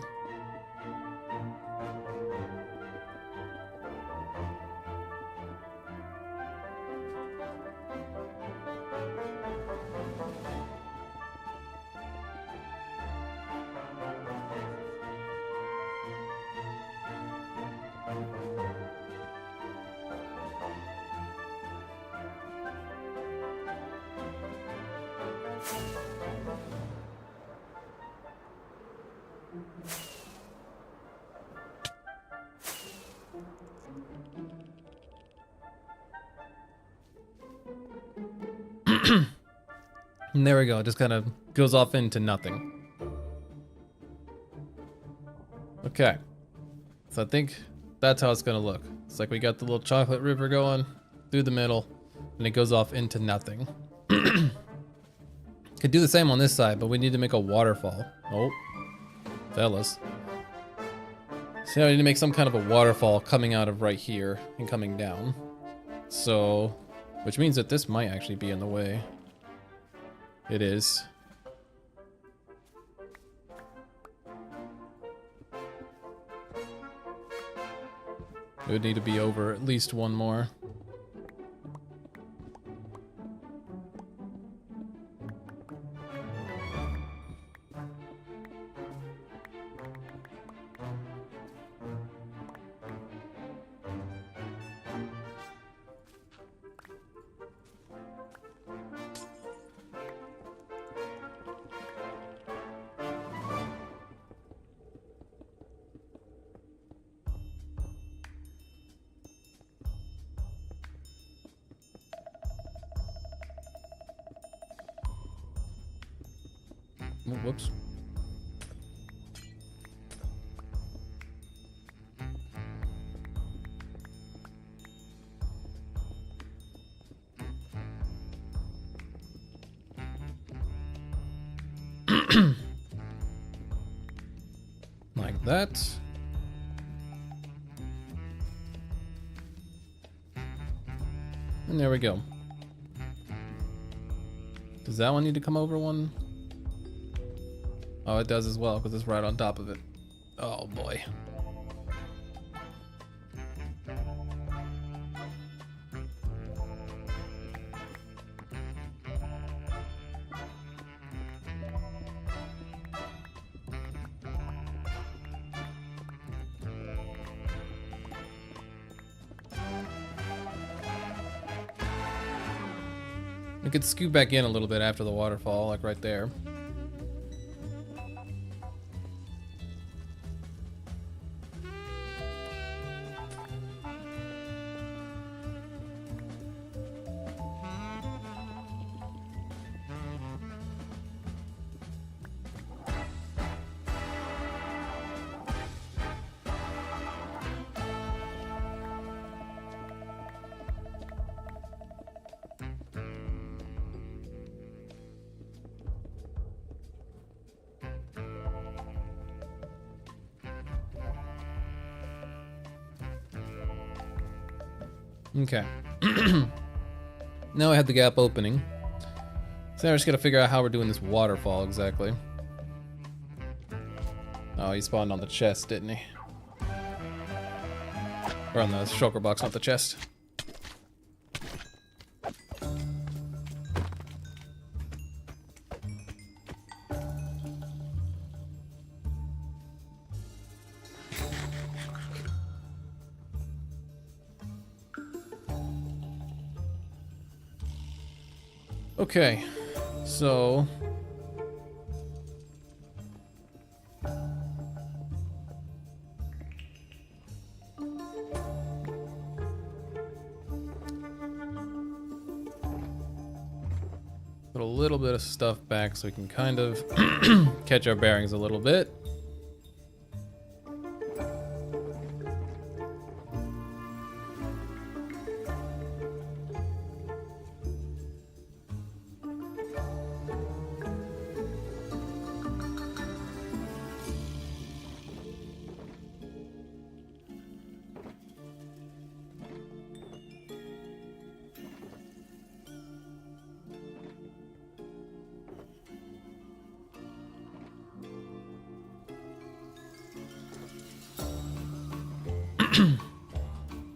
And there we go. It just kind of goes off into nothing. Okay. So I think that's how it's going to look. It's like we got the little chocolate river going through the middle, and it goes off into nothing. Could do the same on this side, but we need to make a waterfall. Oh, fellas. So I need to make some kind of a waterfall coming out of right here and coming down. So, which means that this might actually be in the way. It is. It would need to be over at least one more. Oh, whoops. Like that. And there we go. Does that one need to come over one? Oh, it does as well, because it's right on top of it. Oh boy. We could scoot back in a little bit after the waterfall, like right there. Okay. Now I have the gap opening. So now I just gotta figure out how we're doing this waterfall exactly. Oh, he spawned on the chest, didn't he? Or on the shulker box, not the chest. Okay, so put a little bit of stuff back so we can kind of catch our bearings a little bit.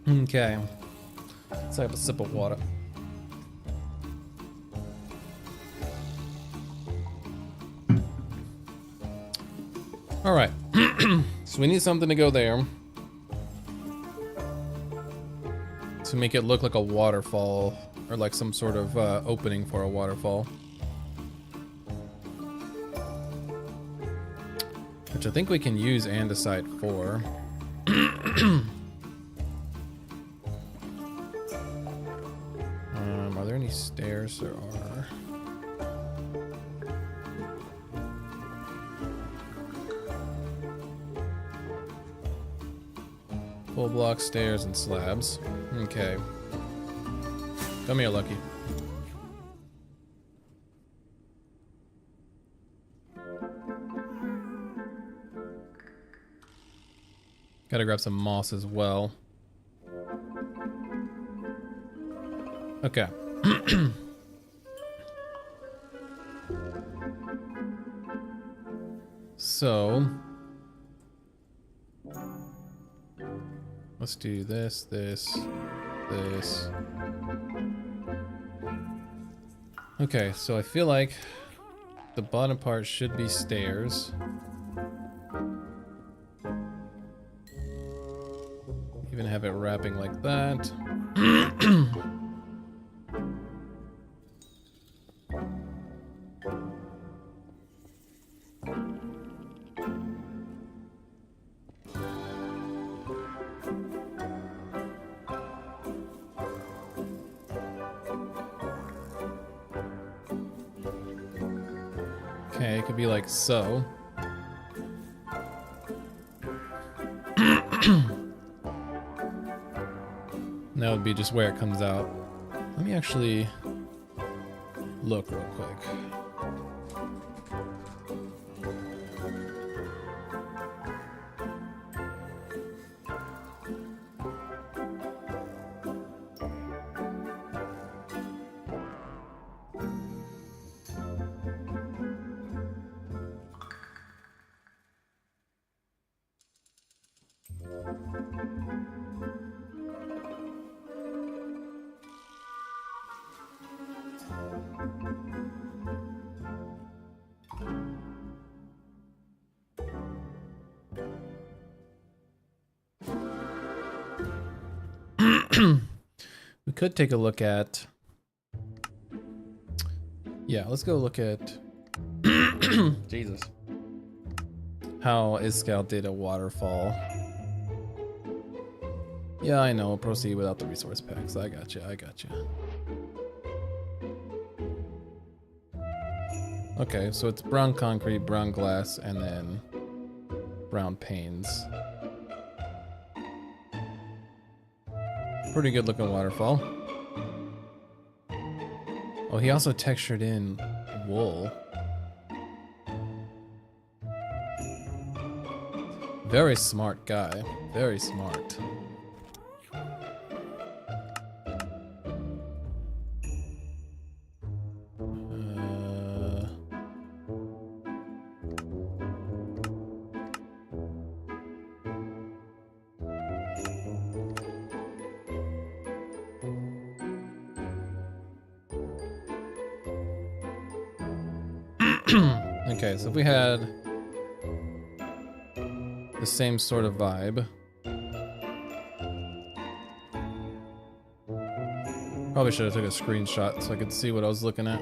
Okay, let's have a sip of water. All right, so we need something to go there to make it look like a waterfall, or like some sort of opening for a waterfall. which I think we can use andesite for. Are there any stairs? There are. Full block stairs and slabs. Okay. Come here, Lucky. Gotta grab some moss as well. Okay. So let's do this, this. Okay, so I feel like the bottom part should be stairs. Even have it wrapping like that. Okay, it could be like so. That would be just where it comes out. Let me actually look real quick. We could take a look at... Yeah, let's go look at... Jesus. How Iskall did a waterfall. Yeah, I know. Proceed without the resource packs. I gotcha, I gotcha. Okay, so it's brown concrete, brown glass, and then brown panes. Pretty good looking waterfall. Oh, he also textured in wool. Very smart guy. Very smart. Okay, so if we had the same sort of vibe, probably should have took a screenshot so I could see what I was looking at.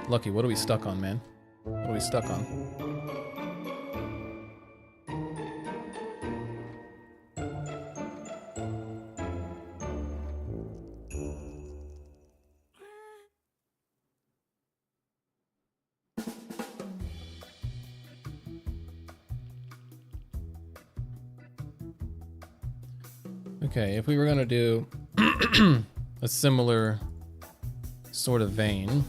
Lucky, what are we stuck on, man? What are we stuck on? Okay, if we were gonna do a similar sort of vein,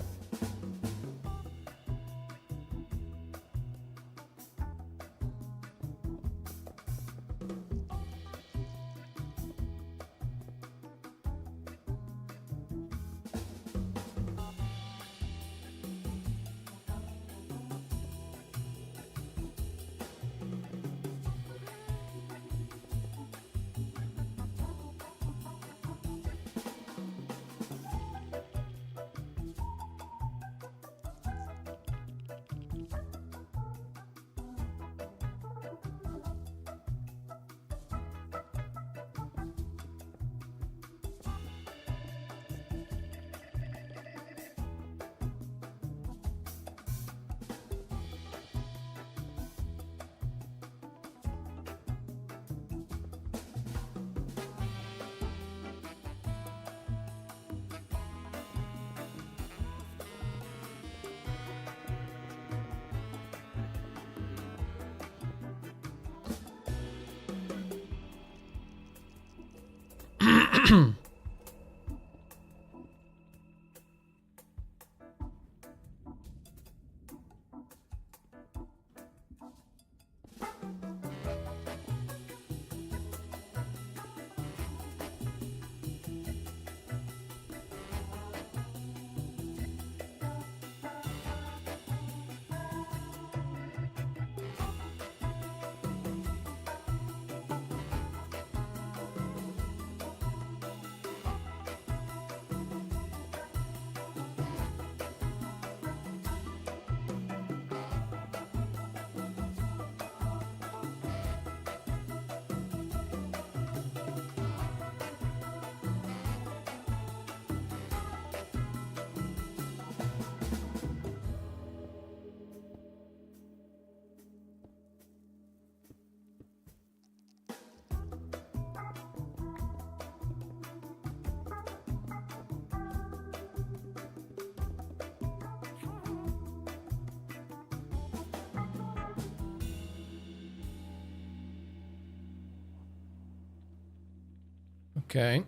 Okay.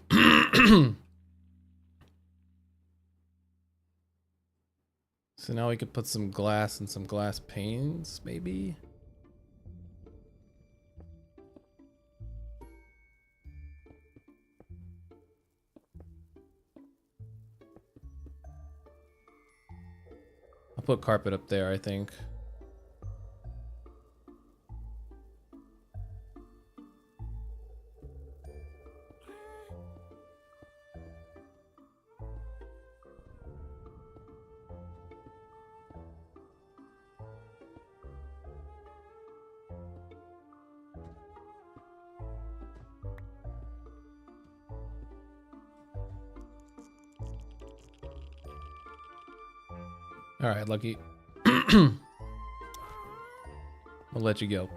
So now we could put some glass and some glass panes, maybe? I'll put carpet up there, I think. All right, Lucky. I'll let you go.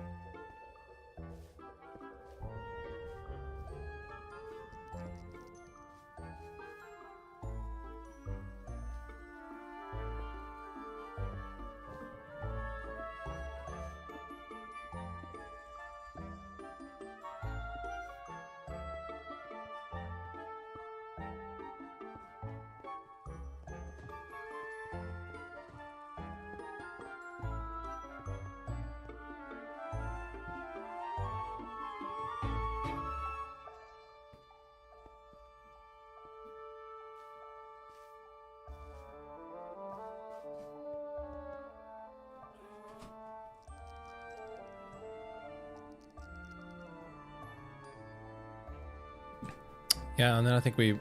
Yeah, and then I think we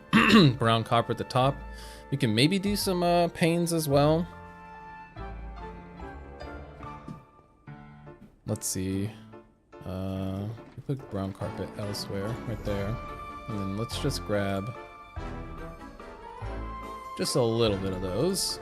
brown copper at the top. We can maybe do some panes as well. Let's see. We put brown carpet elsewhere, right there. And then let's just grab just a little bit of those.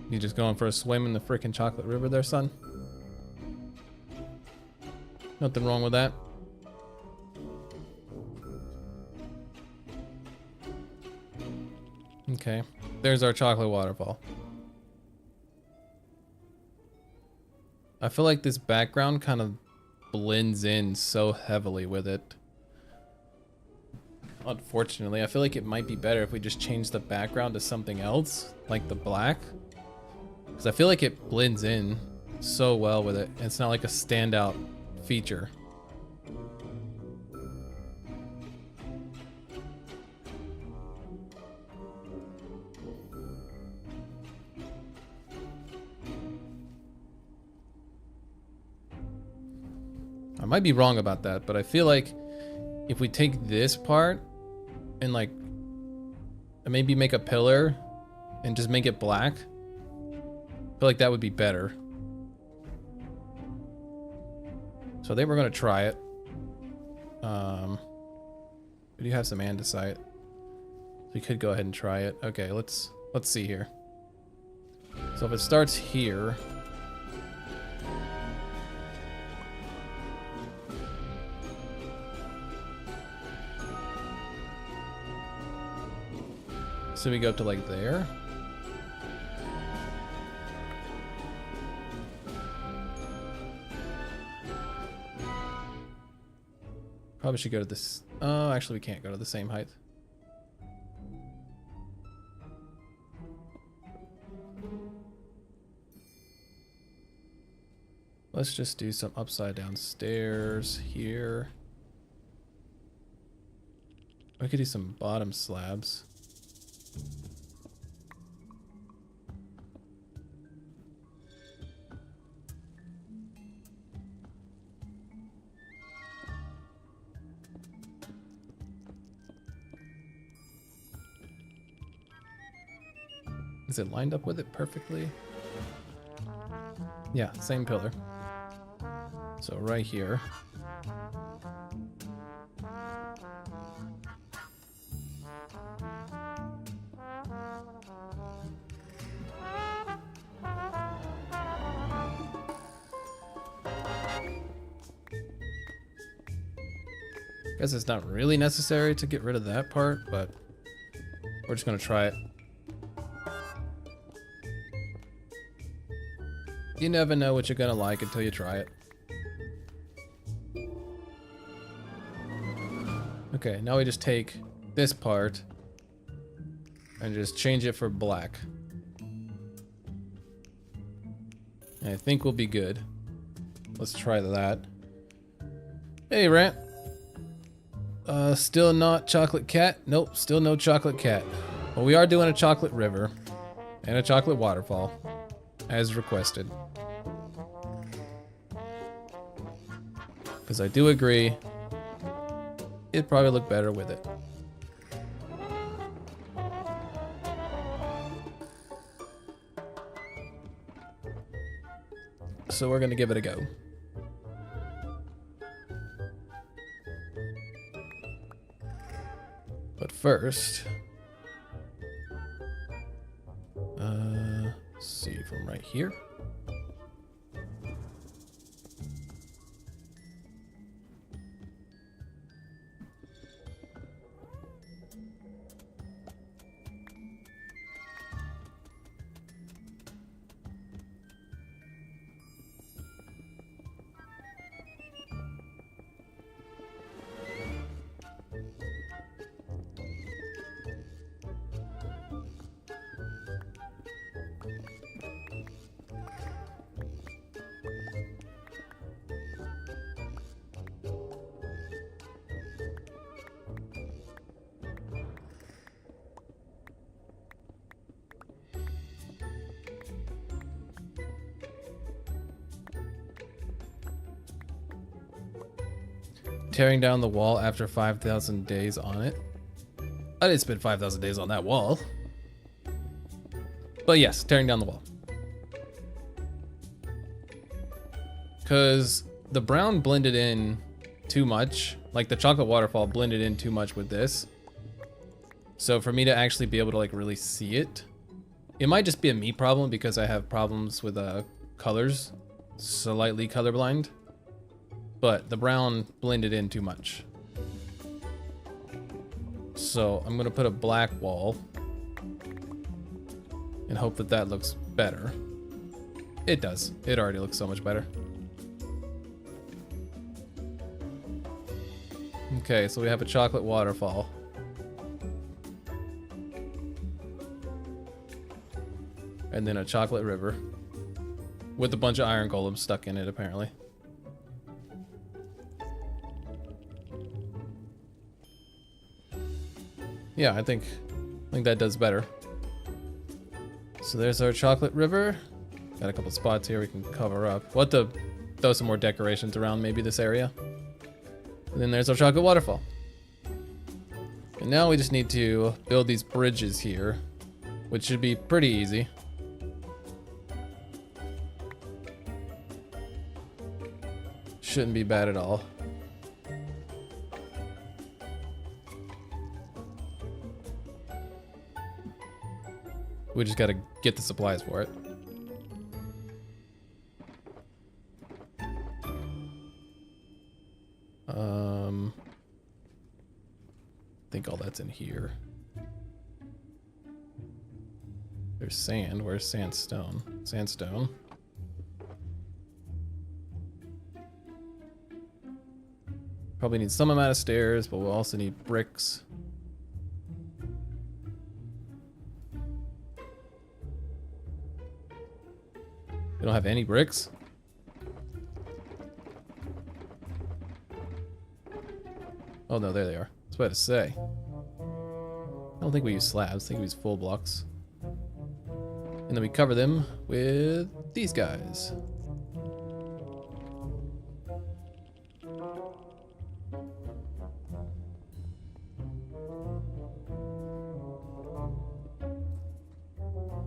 You just going for a swim in the freaking chocolate river there, son? Nothing wrong with that. Okay, there's our chocolate waterfall. I feel like this background kind of blends in so heavily with it. Unfortunately, I feel like it might be better if we just change the background to something else, like the black. Because I feel like it blends in so well with it. It's not like a standout feature. I might be wrong about that, but I feel like if we take this part and like maybe make a pillar and just make it black, I feel like that would be better. So I think we're gonna try it. We do have some andesite. We could go ahead and try it. Okay, let's see here. So if it starts here, so we go up to like there. Probably should go to this. Oh, actually we can't go to the same height. Let's just do some upside down stairs here. We could do some bottom slabs. Is it lined up with it perfectly? Yeah, same pillar. So right here. Guess it's not really necessary to get rid of that part, but we're just gonna try it. You never know what you're gonna like until you try it. Okay, now we just take this part and just change it for black. And I think we'll be good. Let's try that. Hey, Rant. Still not chocolate cat? Nope, still no chocolate cat. But we are doing a chocolate river and a chocolate waterfall, as requested. Because I do agree, it'd probably look better with it. So we're gonna give it a go. But first, let's see from right here. Tearing down the wall after 5,000 days on it. I didn't spend 5,000 days on that wall. But yes, tearing down the wall. Because the brown blended in too much. Like the chocolate waterfall blended in too much with this. So for me to actually be able to like really see it, it might just be a me problem because I have problems with colors. Slightly colorblind. But the brown blended in too much. So I'm gonna put a black wall and hope that that looks better. It does. It already looks so much better. Okay, so we have a chocolate waterfall. And then a chocolate river with a bunch of iron golems stuck in it, apparently. Yeah, I think that does better. So there's our chocolate river. Got a couple spots here we can cover up. What the throw some more decorations around maybe this area. And then there's our chocolate waterfall. And now we just need to build these bridges here, which should be pretty easy. Shouldn't be bad at all. We just gotta get the supplies for it. I think all that's in here. There's sand. Where's sandstone? Sandstone. Probably need some amount of stairs, but we'll also need bricks. We don't have any bricks? Oh no, there they are. I was about to say. I don't think we use slabs. I think we use full blocks. And then we cover them with these guys.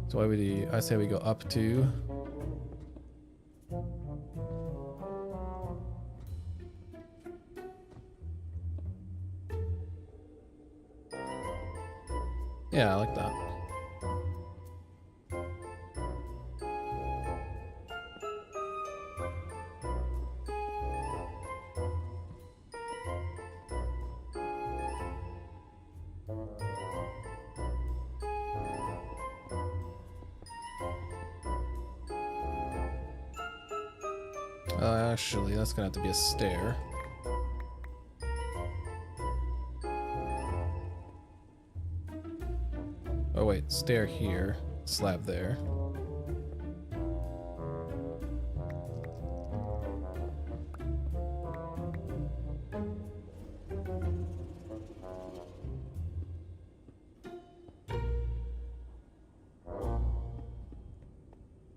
So I say we go up to. Yeah, I like that. Actually, that's gonna have to be a stair. Oh wait, stair here, slab there.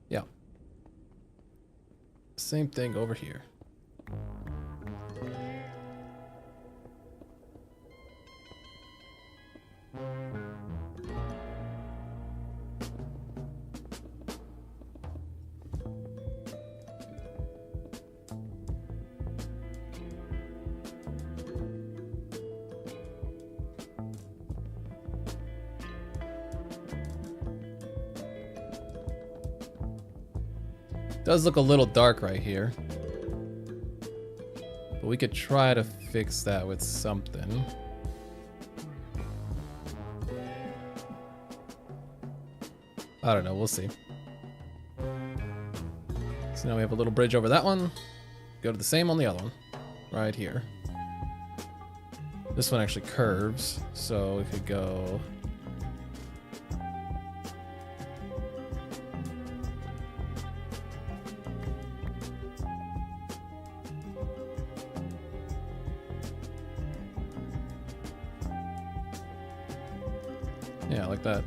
Yeah. Same thing over here. Does look a little dark right here, but we could try to fix that with something. I don't know, we'll see. So now we have a little bridge over that one. Go to the same on the other one, right here. This one actually curves, so we could go. Yeah, like that.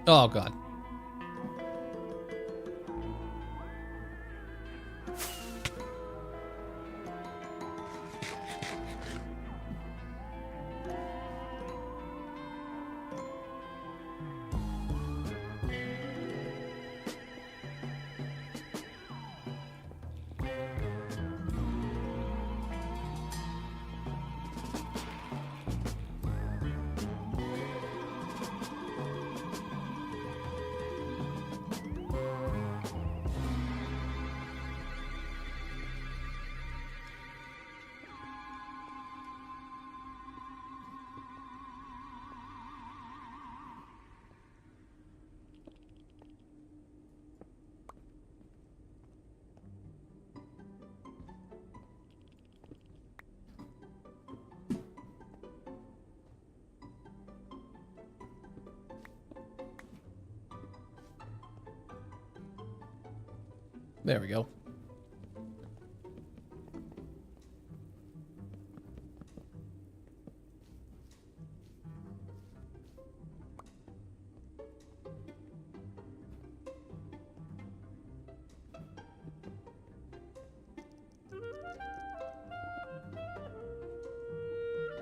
Oh god. There we go.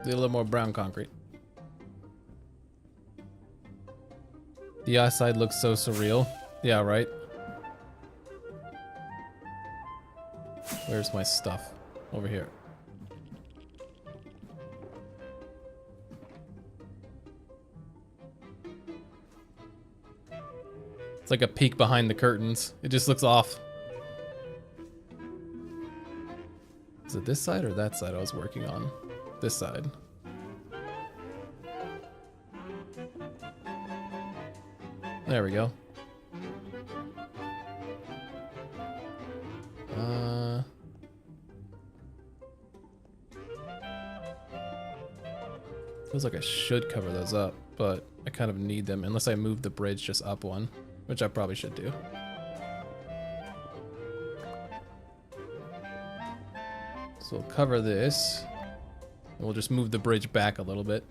Do a little more brown concrete. The outside looks so surreal. Yeah, right? Where's my stuff? Over here. It's like a peek behind the curtains. It just looks off. Is it this side or that side I was working on? This side. There we go. Feels like I should cover those up, but I kind of need them unless I move the bridge just up one, which I probably should do. So we'll cover this. And we'll just move the bridge back a little bit.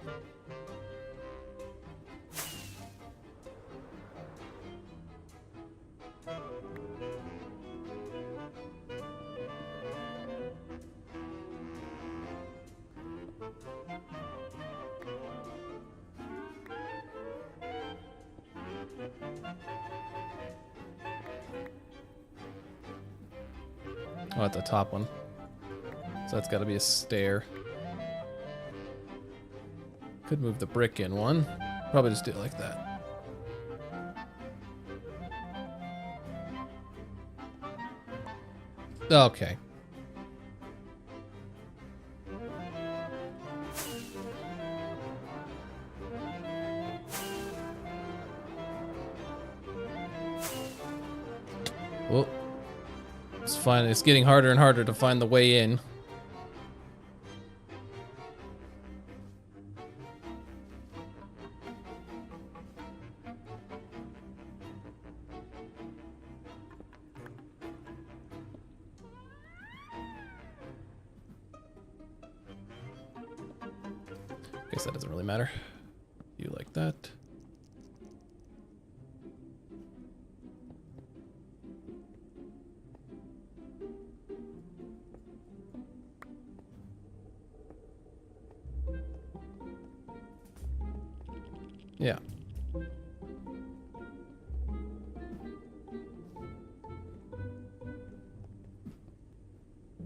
Oh, at the top one. So that's got to be a stair. Could move the brick in one. Probably just do it like that. Okay. Well, it's fine. It's getting harder and harder to find the way in. Guess that doesn't really matter. You like that. Yeah.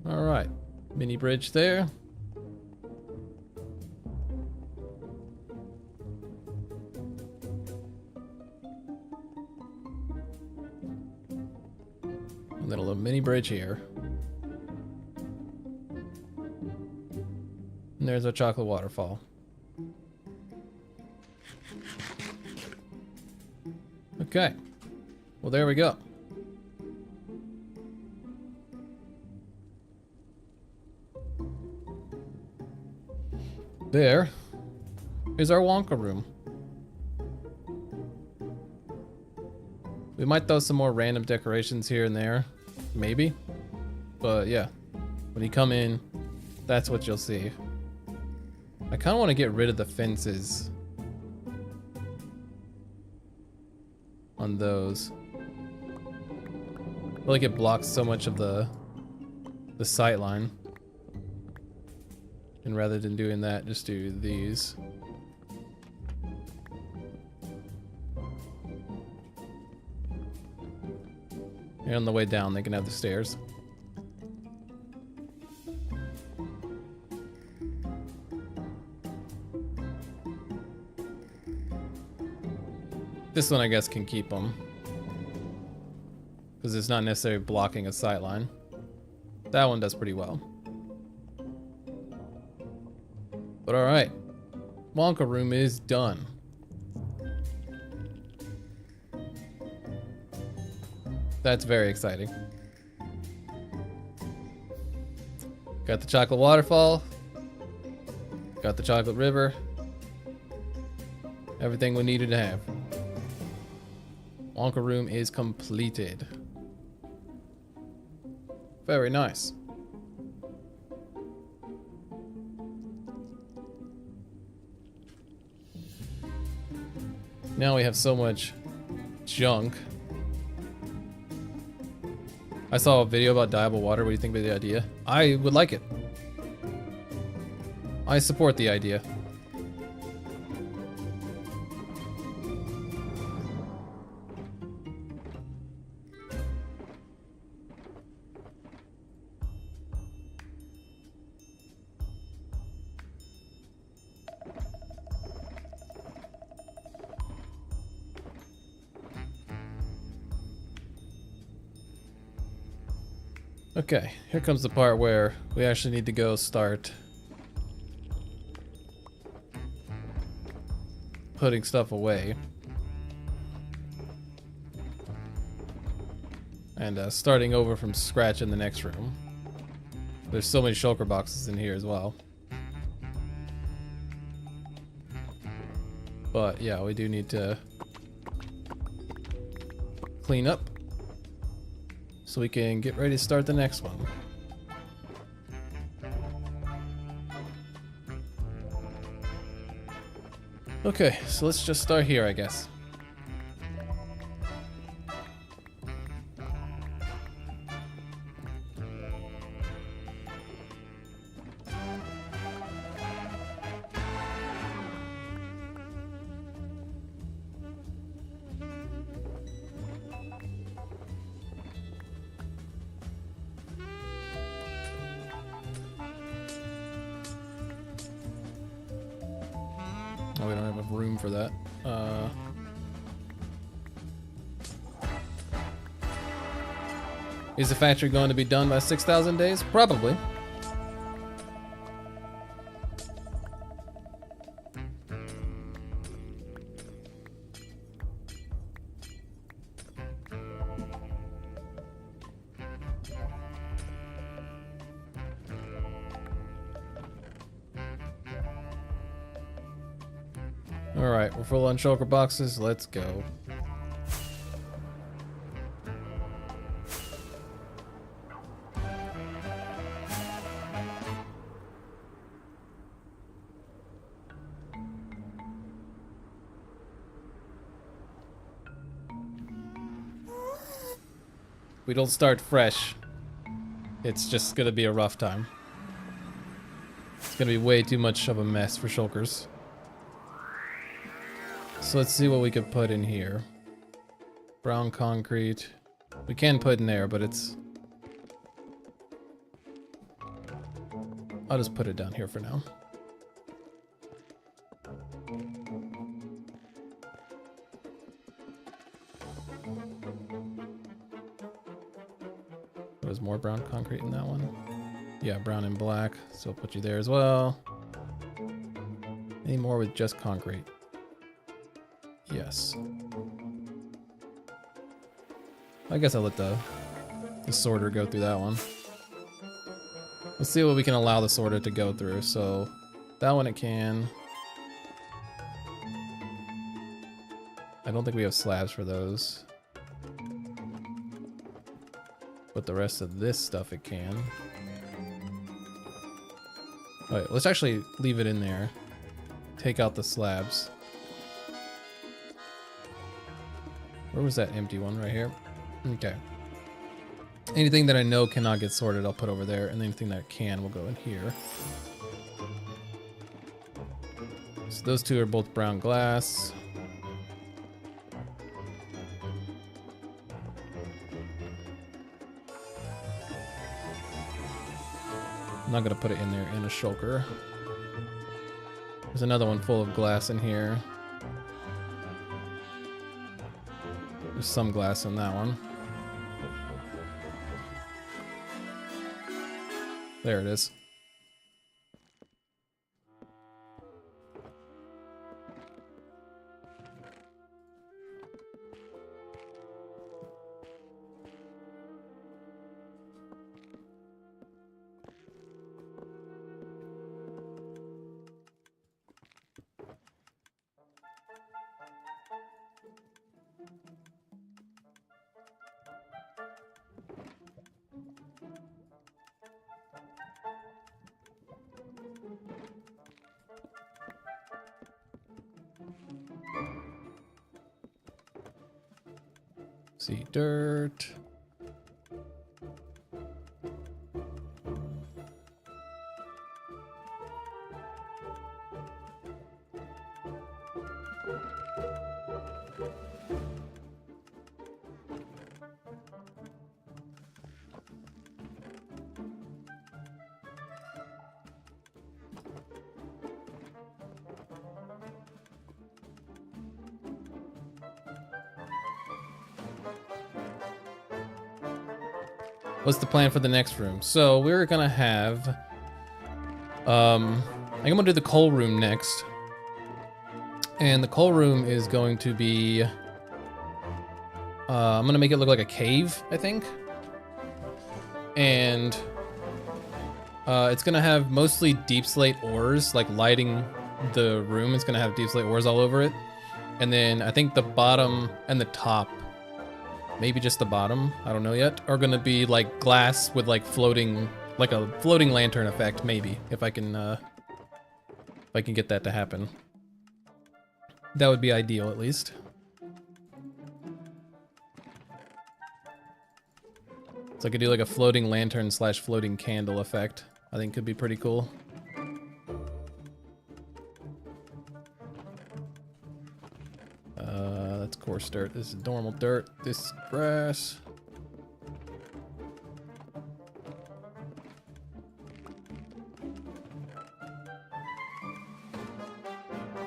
All right. Mini bridge there. And then a little mini bridge here. And there's our chocolate waterfall. Okay. Well, there we go. There is our Wonka room. We might throw some more random decorations here and there. Maybe. But yeah. When you come in, that's what you'll see. I kind of want to get rid of the fences on those. I feel like it blocks so much of the sight line. And rather than doing that, just do these. And on the way down, they can have the stairs. This one, I guess, can keep them. Because it's not necessarily blocking a sight line. That one does pretty well. But alright. Wonka room is done. That's very exciting. Got the chocolate waterfall. Got the chocolate river. Everything we needed to have. Wonka room is completed. Very nice. Now we have so much junk. I saw a video about dyeable water. What do you think about the idea? I would like it. I support the idea. Okay, here comes the part where we actually need to go start putting stuff away. And starting over from scratch in the next room. There's so many shulker boxes in here as well. But yeah, we do need to clean up so we can get ready to start the next one. Okay, so let's just start here, I guess. Oh, we don't have enough room for that. Is the factory going to be done by 6,000 days? Probably. Alright, we're full on shulker boxes. Let's go. We don't start fresh. It's just gonna be a rough time. It's gonna be way too much of a mess for shulkers. So let's see what we could put in here. Brown concrete. We can put in there, but it's... I'll just put it down here for now. There's more brown concrete in that one. Yeah, brown and black. So I'll put you there as well. Any more with just concrete? Yes. I guess I'll let the sorter go through that one. Let's see what we can allow the sorter to go through. So that one it can. I don't think we have slabs for those. But the rest of this stuff it can. Alright, let's actually leave it in there. Take out the slabs. Where was that empty one? Right here? Okay. Anything that I know cannot get sorted, I'll put over there. And anything that can will go in here. So those two are both brown glass. I'm not gonna put it in there in a shulker. There's another one full of glass in here. There's some glass in that one. There it is. See dirt. What's the plan for the next room? So we're gonna have, I think I'm gonna do the coal room next. And the coal room is going to be, I'm gonna make it look like a cave, I think. And it's gonna have mostly deep slate ores, like lighting the room. It's gonna have deep slate ores all over it. And then I think the bottom and the top, maybe just the bottom, I don't know yet, are gonna be like glass with like floating, like a floating lantern effect, maybe, if I can get that to happen. That would be ideal, at least. So I could do like a floating lantern slash floating candle effect. I think could be pretty cool. That's coarse dirt. This is normal dirt. This is grass.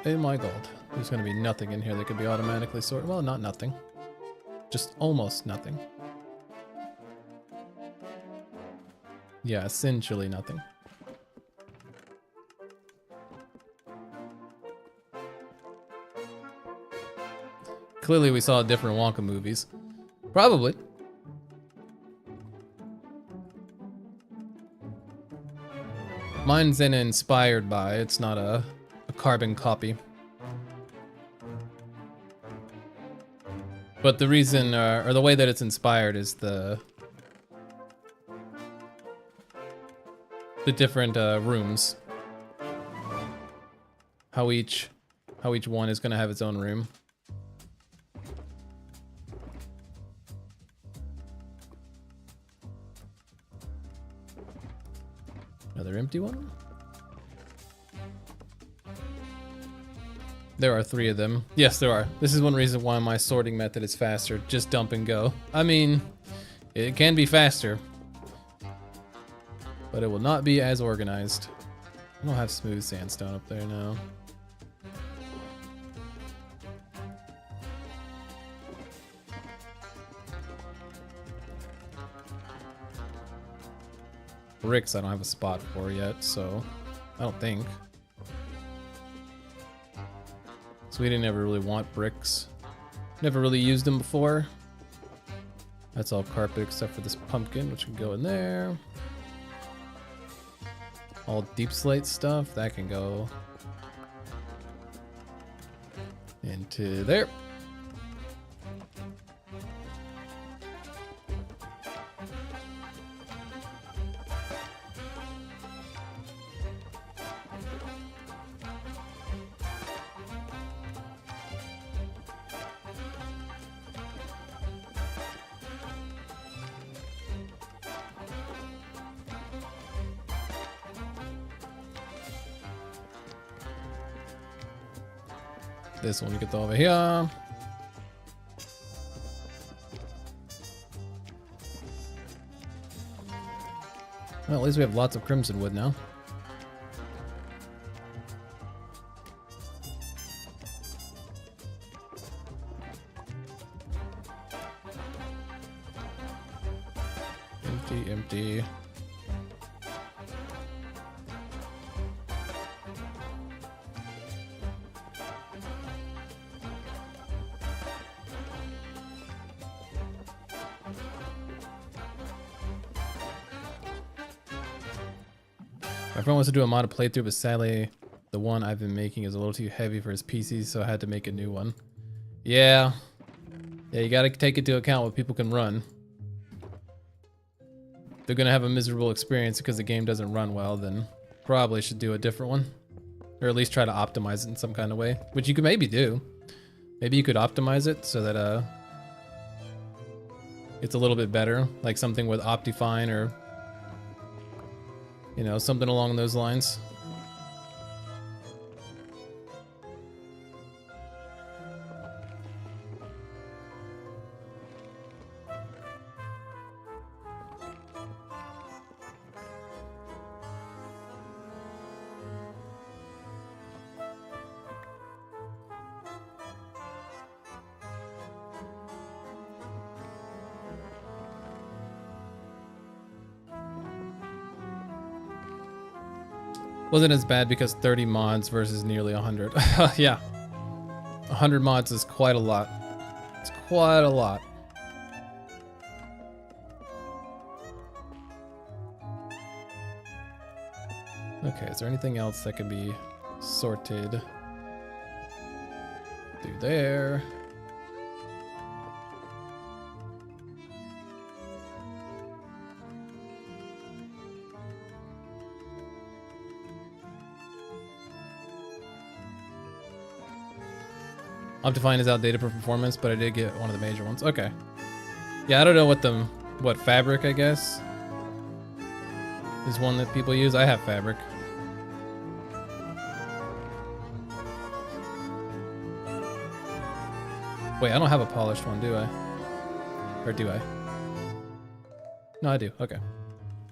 Oh my god. There's gonna be nothing in here that could be automatically sorted. Well, not nothing. Just almost nothing. Yeah, essentially nothing. Clearly we saw different Wonka movies. Probably. Mine's an inspired by, it's not a carbon copy. But the reason, or the way that it's inspired is the different rooms. How each one is gonna have its own room. Another empty one? There are 3 of them. Yes, there are. This is one reason why my sorting method is faster. Just dump and go. I mean, it can be faster, but it will not be as organized. I don't have smooth sandstone up there now. Bricks I don't have a spot for yet, so I don't think. So we didn't ever really want bricks. Never really used them before. That's all carpet except for this pumpkin, which can go in there. All deep slate stuff, that can go into there. This one we get over here. Well, at least we have lots of crimson wood now. Empty, empty. My friend wants to do a modded playthrough, but sadly the one I've been making is a little too heavy for his PC, so I had to make a new one. Yeah, you gotta take into account what people can run. If they're gonna have a miserable experience because the game doesn't run well, then probably should do a different one. Or at least try to optimize it in some kind of way, which you could maybe do. Maybe you could optimize it so that it's a little bit better, like something with Optifine or, you know, something along those lines. Wasn't as bad because 30 mods versus nearly 100. Yeah. 100 mods is quite a lot. It's quite a lot. Okay, is there anything else that can be sorted through there? Optifine is outdated for performance, but I did get one of the major ones. Okay. Yeah, I don't know what fabric, I guess, is one that people use. I have fabric. Wait, I don't have a polished one, do I? Or do I? No, I do. Okay.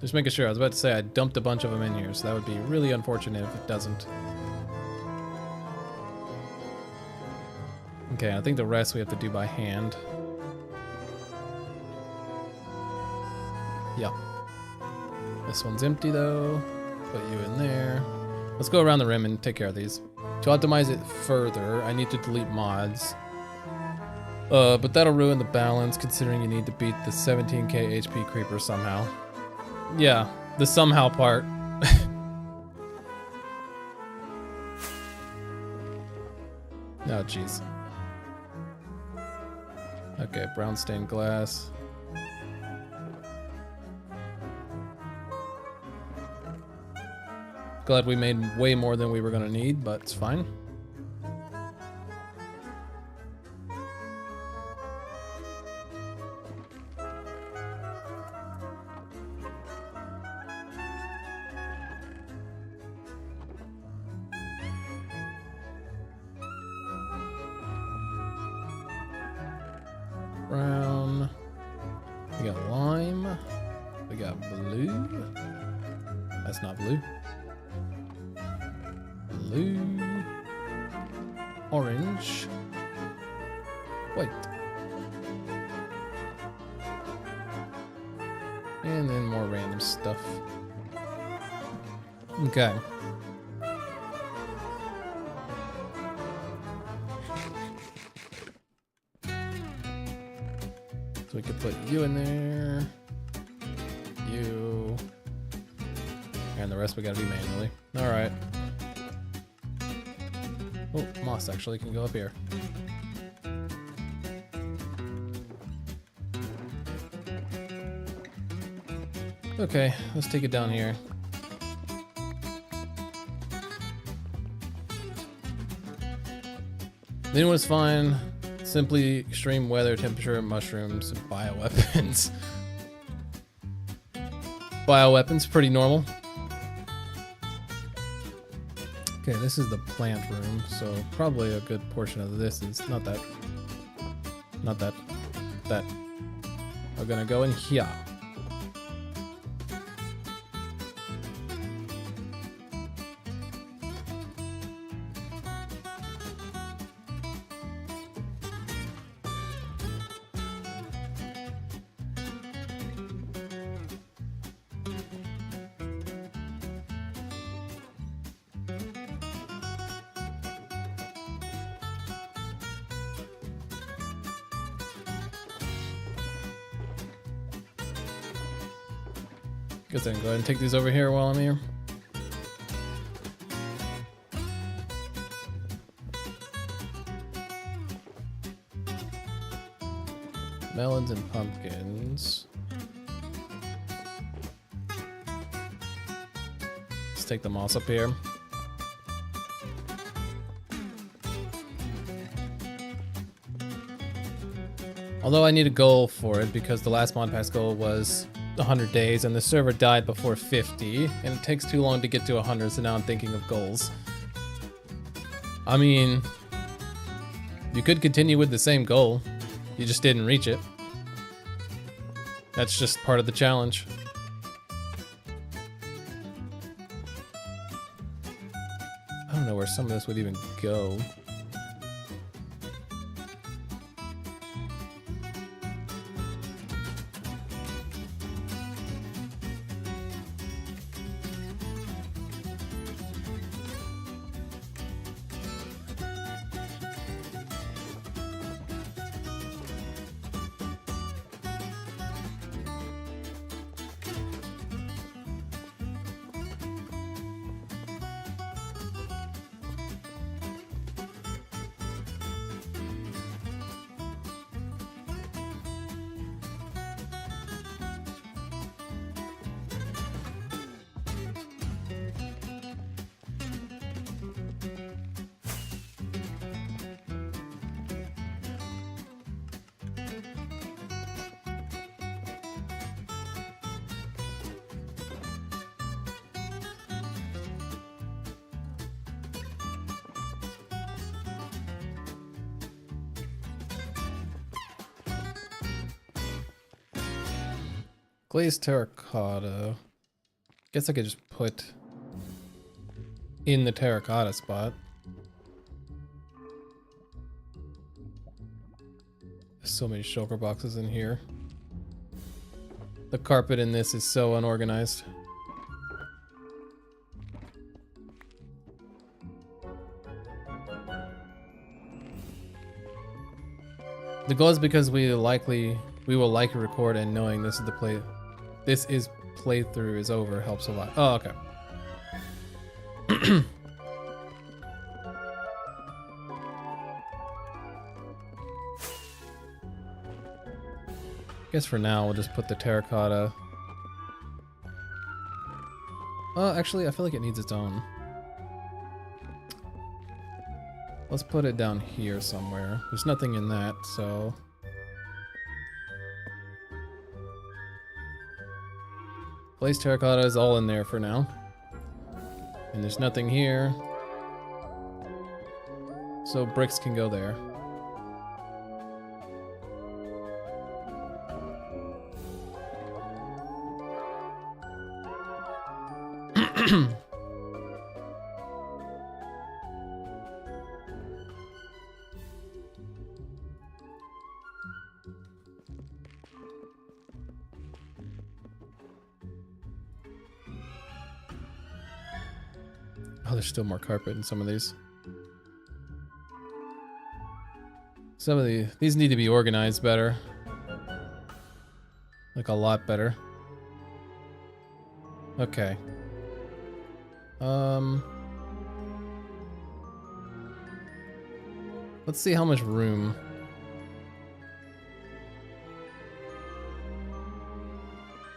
Just making sure. I was about to say I dumped a bunch of them in here, so that would be really unfortunate if it doesn't. Okay, I think the rest we have to do by hand. Yeah. This one's empty though. Put you in there. Let's go around the rim and take care of these. To optimize it further, I need to delete mods. But that'll ruin the balance considering you need to beat the 17k HP creeper somehow. Yeah, the somehow part. Oh, jeez. Okay, brown stained glass. Glad we made way more than we were gonna need, but it's fine. Brown. We got lime. We got blue. That's not blue. Blue. Orange. White. And then more random stuff. Okay. So we could put you in there, you, and the rest we gotta do manually. All right. Oh, moss actually can go up here. Okay, let's take it down here. Then was fine. Simply extreme weather, temperature, mushrooms, and bioweapons. Bioweapons, pretty normal. Okay, this is the plant room, so probably a good portion of this is not that. We're gonna go in here. Guess I can go ahead and take these over here while I'm here. Melons and pumpkins. Let's take the moss up here. Although I need a goal for it because the last mod pass goal was 100 days and the server died before 50 and it takes too long to get to 100, so now I'm thinking of goals. I mean, you could continue with the same goal. You just didn't reach it. That's just part of the challenge. I don't know where some of this would even go. Glazed terracotta. Guess I could just put in the terracotta spot. There's so many shulker boxes in here. The carpet in this is so unorganized. The goal is because we will likely record, and knowing this is playthrough is over helps a lot. Oh, okay. Guess for now we'll just put the terracotta. Actually, I feel like it needs its own. Let's put it down here somewhere. There's nothing in that, so... Glazed terracotta is all in there for now. And there's nothing here. So bricks can go there. Oh, there's still more carpet in some of these. Some of these need to be organized better. Like a lot better. Okay. Let's see how much room.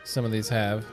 Some of these have.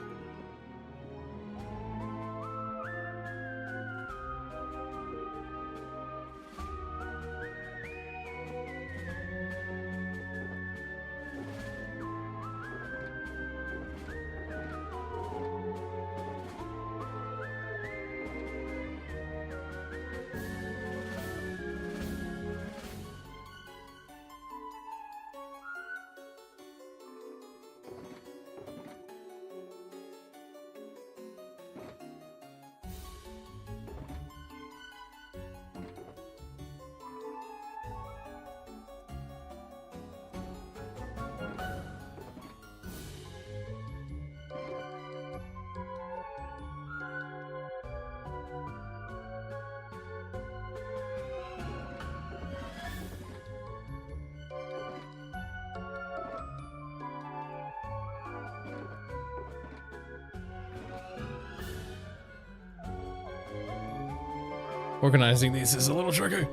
Organizing these is a little tricky.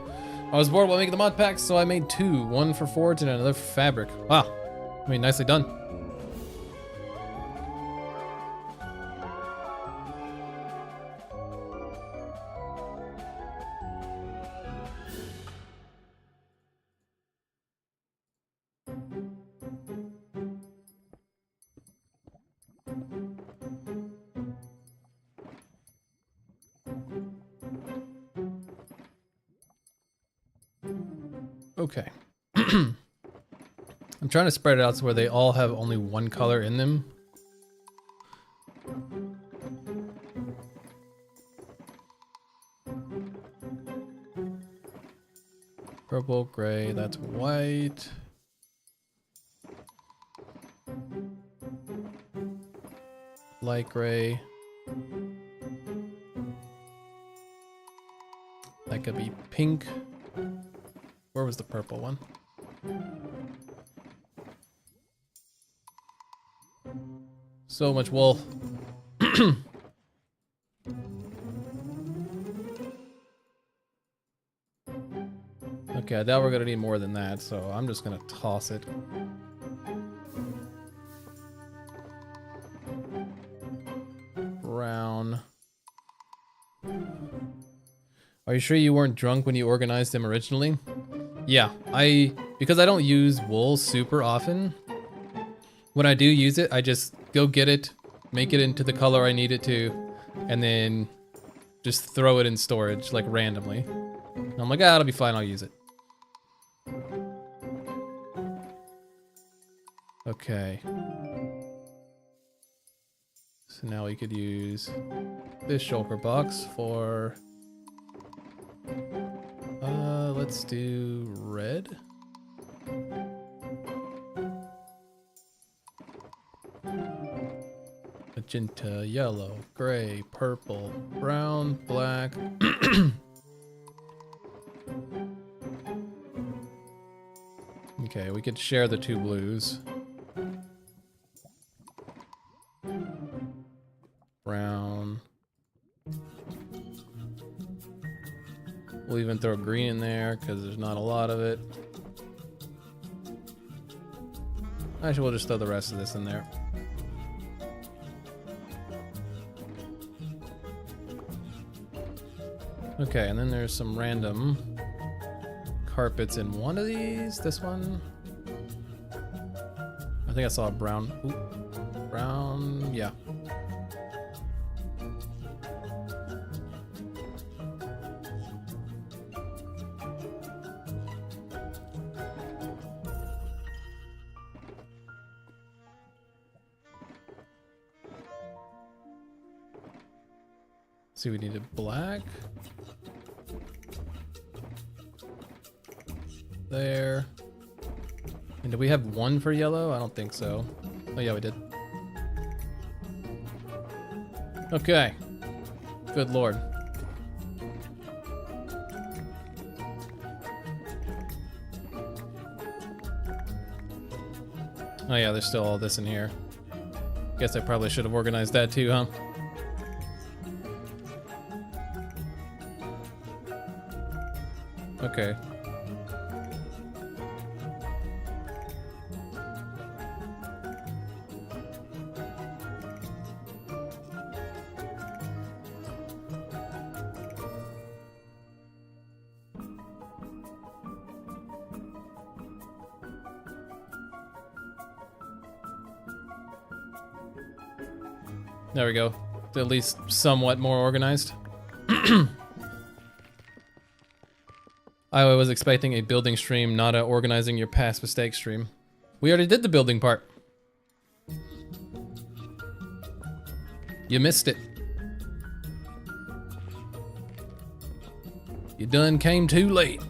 I was bored while making the mod packs, so I made two. One for forge and another for fabric. Wow. I mean, nicely done. Okay. I'm trying to spread it out so where they all have only one color in them. Purple, gray, that's white. Light gray. That could be pink. Where was the purple one? So much wool. Okay, now we're gonna need more than that, so I'm just gonna toss it. Brown. Are you sure you weren't drunk when you organized them originally? Yeah, because I don't use wool super often, when I do use it, I just go get it, make it into the color I need it to, and then just throw it in storage, like randomly. And I'm like, ah, it'll be fine, I'll use it. Okay. So now we could use this shulker box for... let's do red. Magenta, yellow, gray, purple, brown, black. Okay, we could share the two blues. Brown. We'll even throw green in there because there's not a lot of it. Actually, we'll just throw the rest of this in there. Okay, and then there's some random carpets in one of these. This one. I think I saw a brown. Ooh, brown, yeah. See, we needed black. There. And do we have one for yellow? I don't think so. Oh yeah, we did. Okay. Good lord. Oh yeah, there's still all this in here. Guess I probably should have organized that too, huh? Okay. There we go. At least somewhat more organized. I was expecting a building stream, not a organizing your past mistake stream. We already did the building part. You missed it. You done came too late.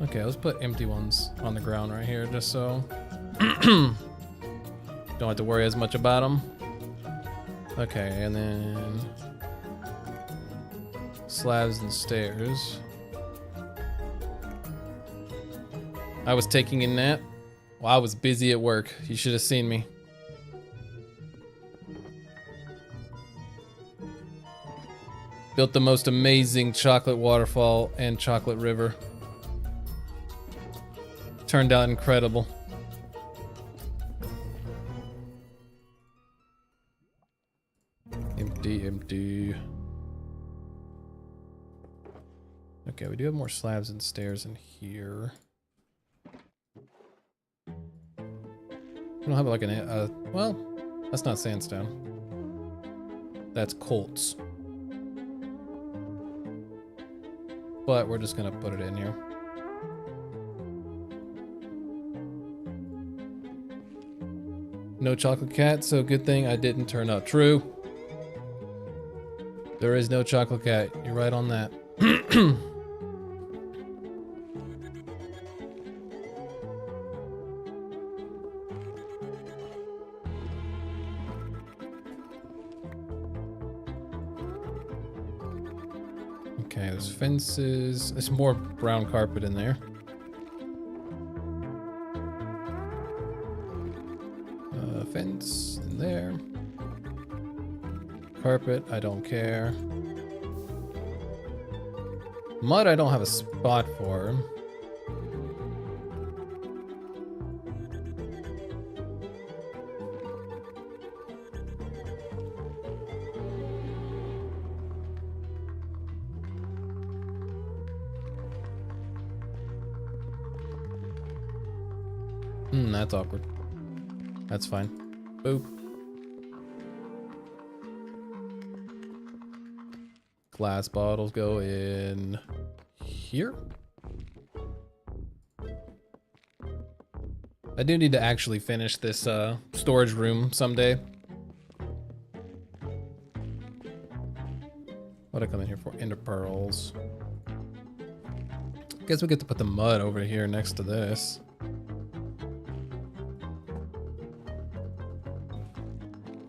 Okay, let's put empty ones on the ground right here, just so don't have to worry as much about them. Okay, and then slabs and stairs. I was taking a nap. Well, I was busy at work. You should have seen me. Built the most amazing chocolate waterfall and chocolate river. Turned out incredible. Empty, empty. Okay, we do have more slabs and stairs in here. We don't have like well, that's not sandstone. That's quartz. But we're just gonna put it in here. No chocolate cat, so good thing I didn't turn up. True. There is no chocolate cat. You're right on that. Okay, there's fences. There's more brown carpet in there. Fence in there. Carpet, I don't care. Mud, I don't have a spot for. That's awkward. That's fine. Boop. Glass bottles go in here. I do need to actually finish this storage room someday. What'd I come in here for? Ender pearls. Guess we get to put the mud over here next to this.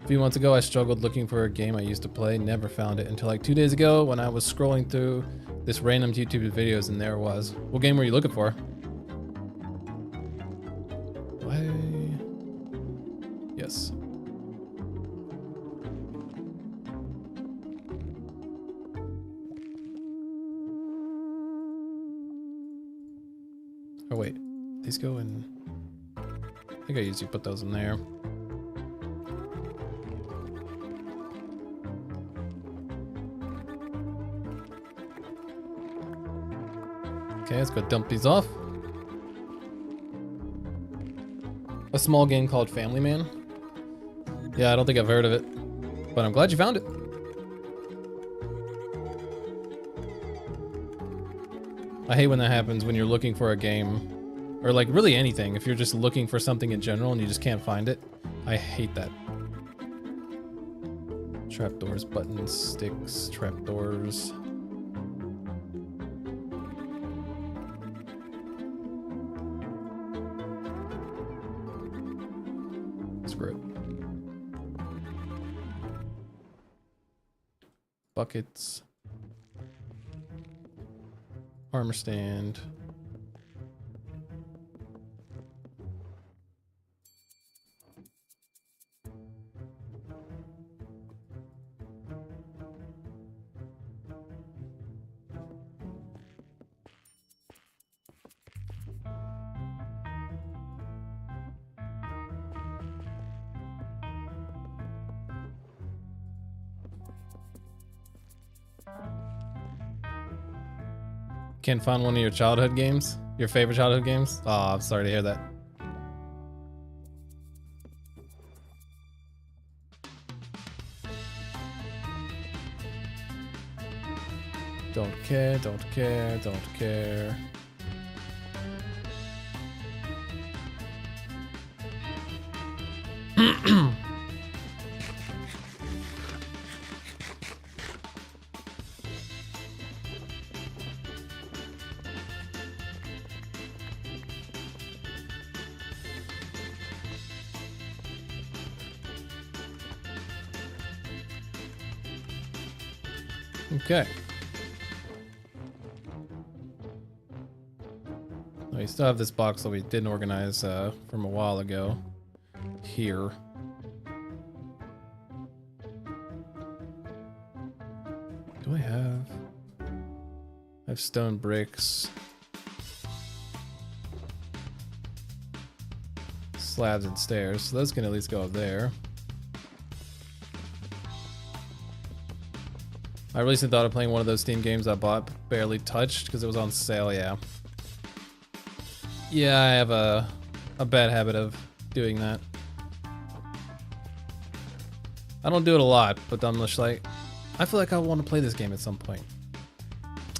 A few months ago, I struggled looking for a game I used to play, never found it until like 2 days ago when I was scrolling through this random YouTube videos and there it was. What game were you looking for? Why? Yes. Oh wait, these go in. I think I usually put those in there. Okay, let's go dump these off. A small game called Family Man. Yeah, I don't think I've heard of it, but I'm glad you found it. I hate when that happens when you're looking for a game, or like really anything. If you're just looking for something in general and you just can't find it, I hate that. Trapdoors, buttons, sticks, trapdoors. Buckets. Armor stand. Can't find one of your childhood games? Your favorite childhood games? Oh, I'm sorry to hear that. Don't care, don't care, don't care. Okay. We still have this box that we didn't organize from a while ago. Here. Do I have? I have stone bricks. Slabs and stairs, so those can at least go up there. I recently thought of playing one of those Steam games I bought, barely touched, because it was on sale, yeah. Yeah, I have a bad habit of doing that. I don't do it a lot, but I'm just like, I feel like I want to play this game at some point.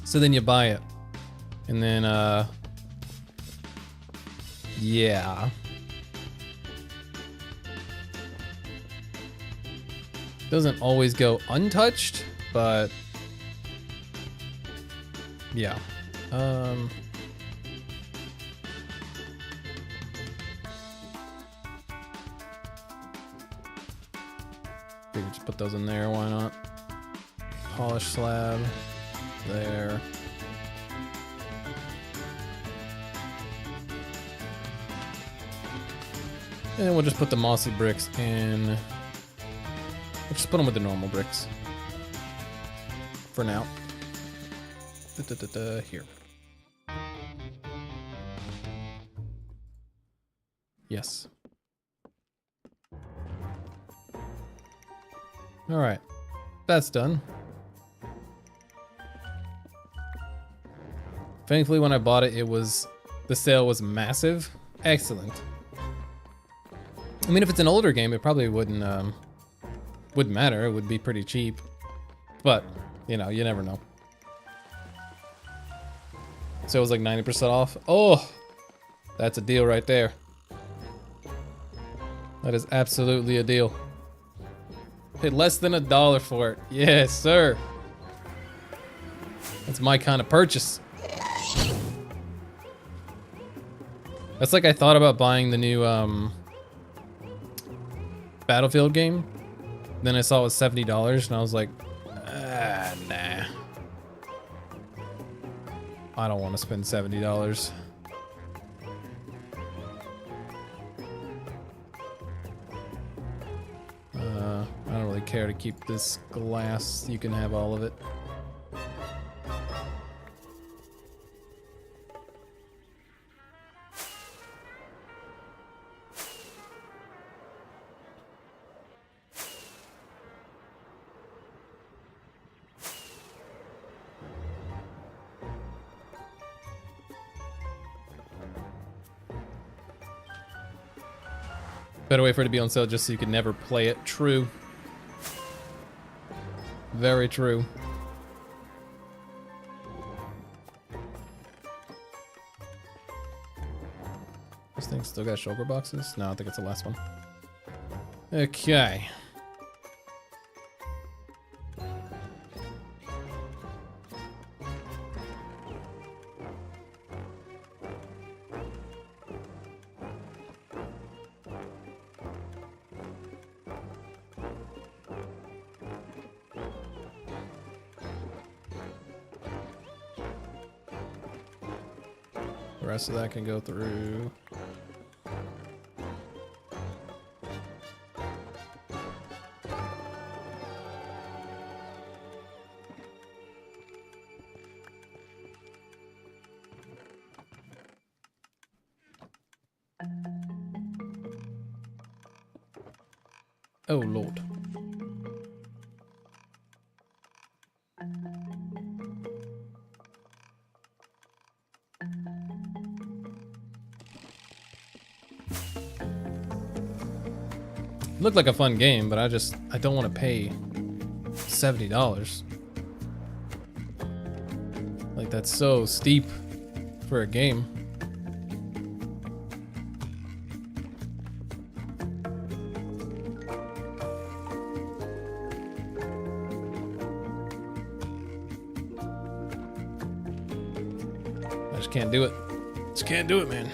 So then you buy it. And then, yeah. Doesn't always go untouched, but yeah. We can just put those in there, why not? Polish slab, there. And we'll just put the mossy bricks in. We'll just put them with the normal bricks. For now. Here. Yes. Alright. That's done. Thankfully, when I bought it, the sale was massive. Excellent. I mean, if it's an older game, it probably wouldn't matter. It would be pretty cheap. But, you know, you never know. So it was like 90% off. Oh, that's a deal right there. That is absolutely a deal. Paid less than $1 for it. Yes, sir. That's my kind of purchase. That's like I thought about buying the new Battlefield game. Then I saw it was $70 and I was like, nah. I don't want to spend $70. I don't really care to keep this glass. You can have all of it. Better wait for it to be on sale just so you can never play it. True. Very true. This thing still got shulker boxes? No, I think it's the last one. Okay. The rest of that can go through. Oh, Lord. Looked like a fun game, but I don't want to pay $70. Like, that's so steep for a game. I just can't do it. Just can't do it, man.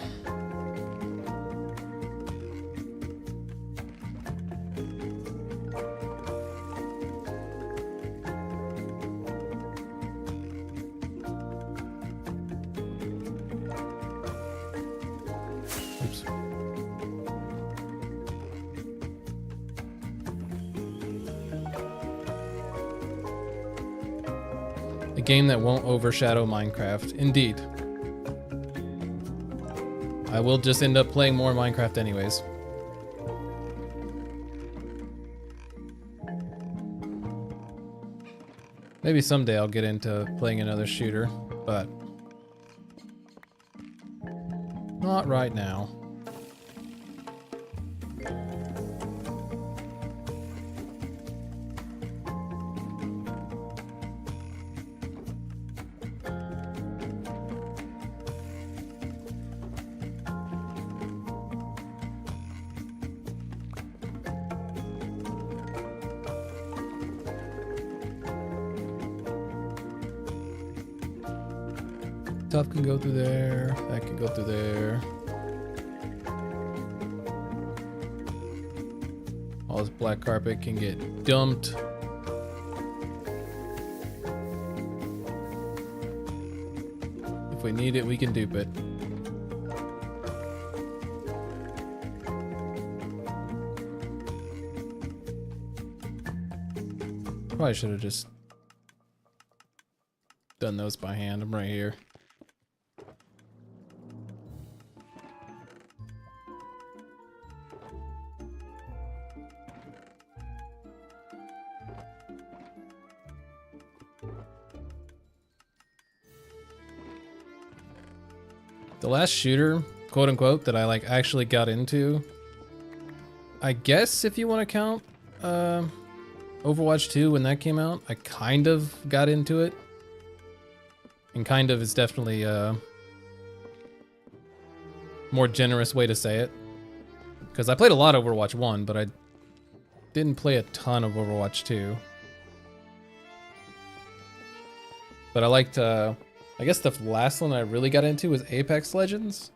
Oops. A game that won't overshadow Minecraft. Indeed. I will just end up playing more Minecraft anyways. Maybe someday I'll get into playing another shooter, but not right now. Tough can go through there. That can go through there. All this black carpet can get dumped. If we need it, we can dupe it. Probably should have just done those by hand. I'm right here. The last shooter, quote unquote, that I like actually got into, I guess if you want to count Overwatch 2 when that came out, I kind of got into it. And kind of is definitely a more generous way to say it. Because I played a lot of Overwatch 1, but I didn't play a ton of Overwatch 2. But I liked, I guess the last one I really got into was Apex Legends.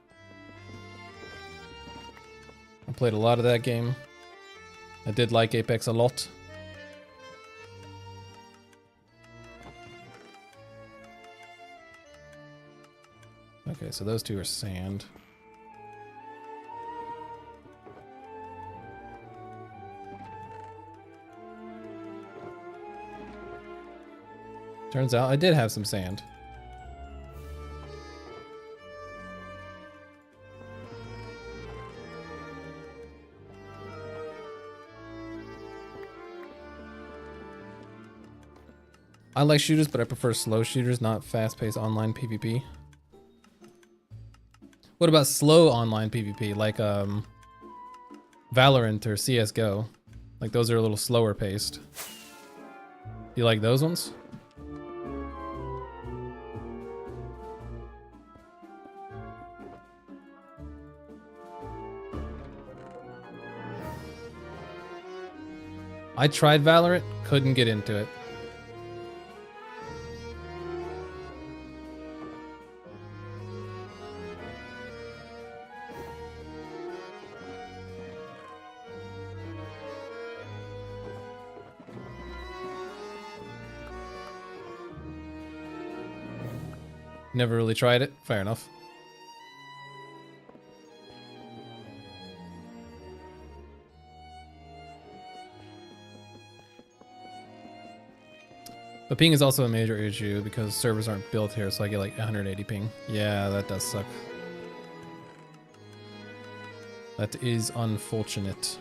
I played a lot of that game. I did like Apex a lot. Okay, so those two are sand. Turns out I did have some sand. I like shooters, but I prefer slow shooters, not fast-paced online PvP. What about slow online PvP, like Valorant or CSGO? Like those are a little slower paced. You like those ones? I tried Valorant, couldn't get into it. Never really tried it. Fair enough. But ping is also a major issue because servers aren't built here, so I get like 180 ping. Yeah, that does suck. That is unfortunate.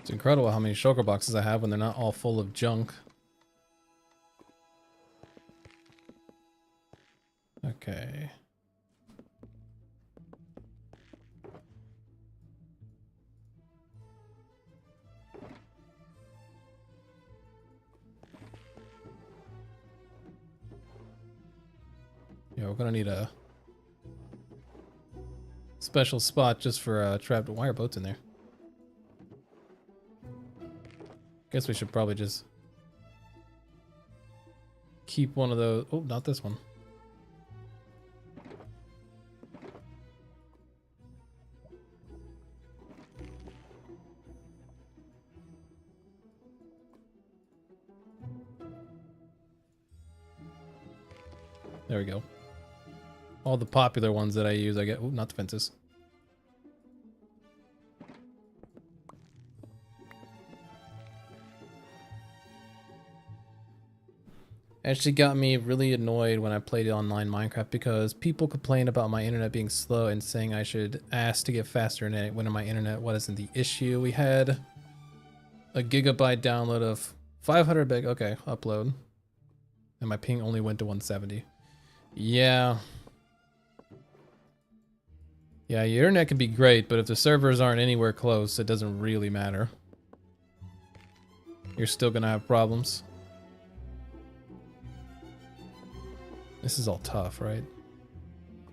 It's incredible how many shulker boxes I have when they're not all full of junk. Okay. Yeah, we're gonna need a special spot just for trapped wire boats in there. Guess we should probably just keep one of those. Oh, not this one. There we go. All the popular ones that I use, I get. Oh, not the fences. Actually got me really annoyed when I played online Minecraft because people complain about my internet being slow and saying I should ask to get faster internet when my internet wasn't the issue. We had a gigabyte download of 500 meg. Okay, upload. And my ping only went to 170. Yeah. Yeah, your internet can be great, but if the servers aren't anywhere close, it doesn't really matter. You're still gonna have problems. This is all tough, right?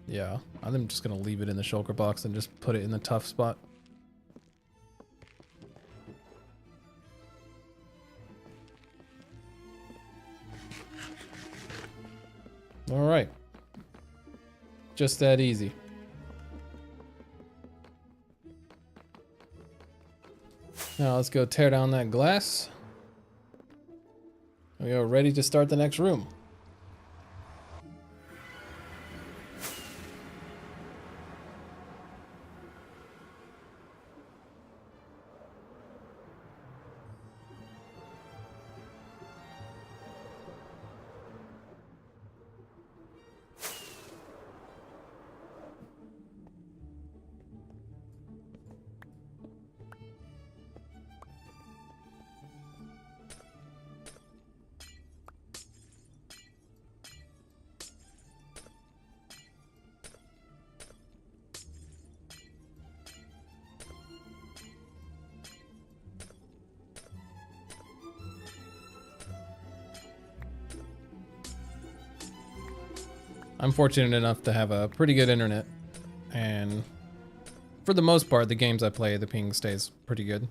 Yeah, I'm just gonna leave it in the shulker box and just put it in the tough spot. All right. Just that easy. Now let's go tear down that glass. We are ready to start the next room. I'm fortunate enough to have a pretty good internet, and for the most part, the games I play, the ping stays pretty good.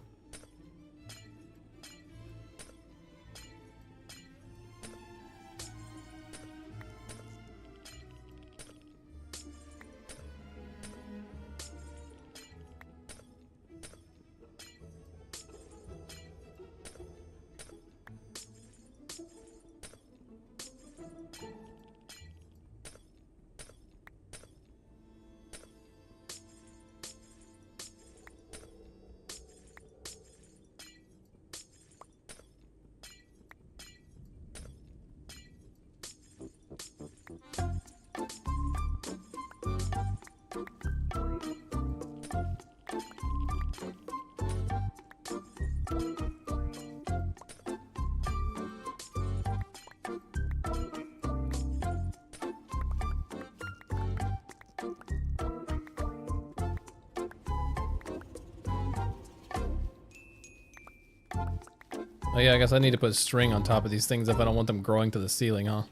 Oh yeah, I guess I need to put string on top of these things if I don't want them growing to the ceiling, huh?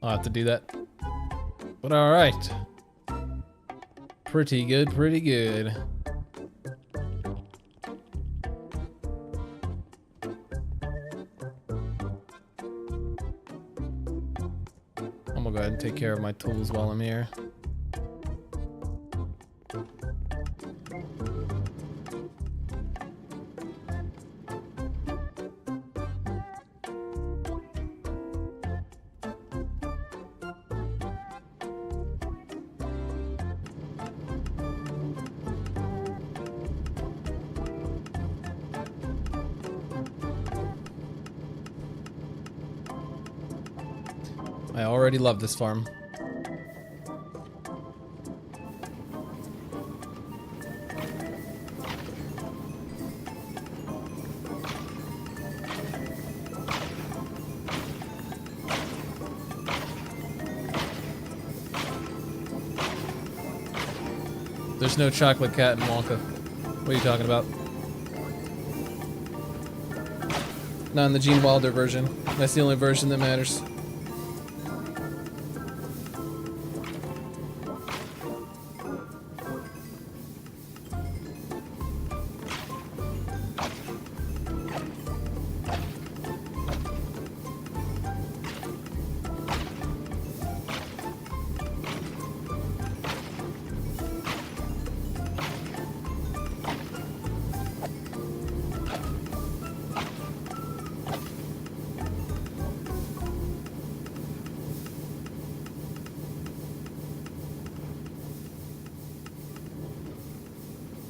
I'll have to do that. But alright. Pretty good, pretty good. I'm gonna go ahead and take care of my tools while I'm here. I already love this farm. There's no chocolate cat in Wonka. What are you talking about? Not in the Gene Wilder version. That's the only version that matters.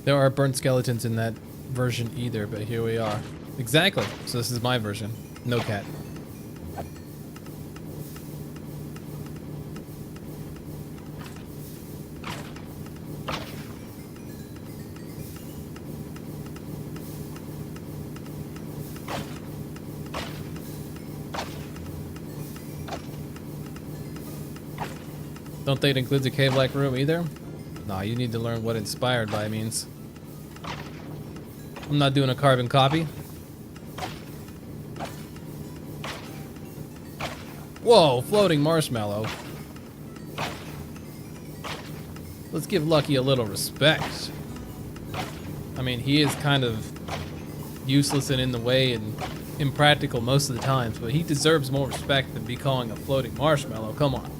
There are burnt skeletons in that version either, but here we are. Exactly. So this is my version. No cat. Don't think it includes a cave-like room either? Nah, you need to learn what inspired by means. I'm not doing a carbon copy. Whoa, floating marshmallow. Let's give Lucky a little respect. I mean, he is kind of useless and in the way and impractical most of the times, but he deserves more respect than be calling a floating marshmallow. Come on.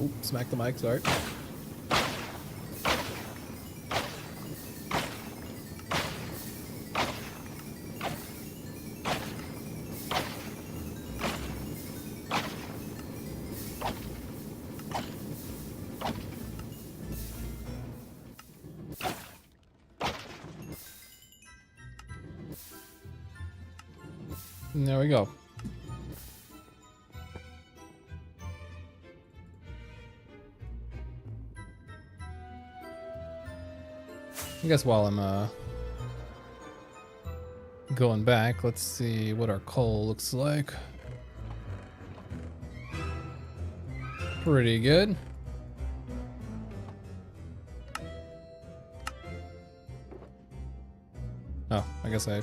Oh, smack the mic, sorry. And there we go. I guess while I'm going back, let's see what our coal looks like. Pretty good. Oh, I guess I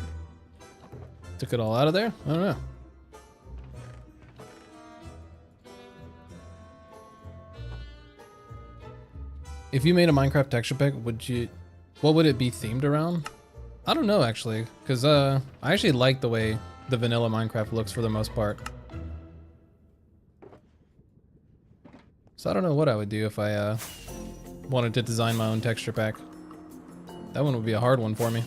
took it all out of there? I don't know. If you made a Minecraft texture pack, what would it be themed around? I don't know actually, because I actually like the way the vanilla Minecraft looks for the most part. So I don't know what I would do if I wanted to design my own texture pack. That one would be a hard one for me.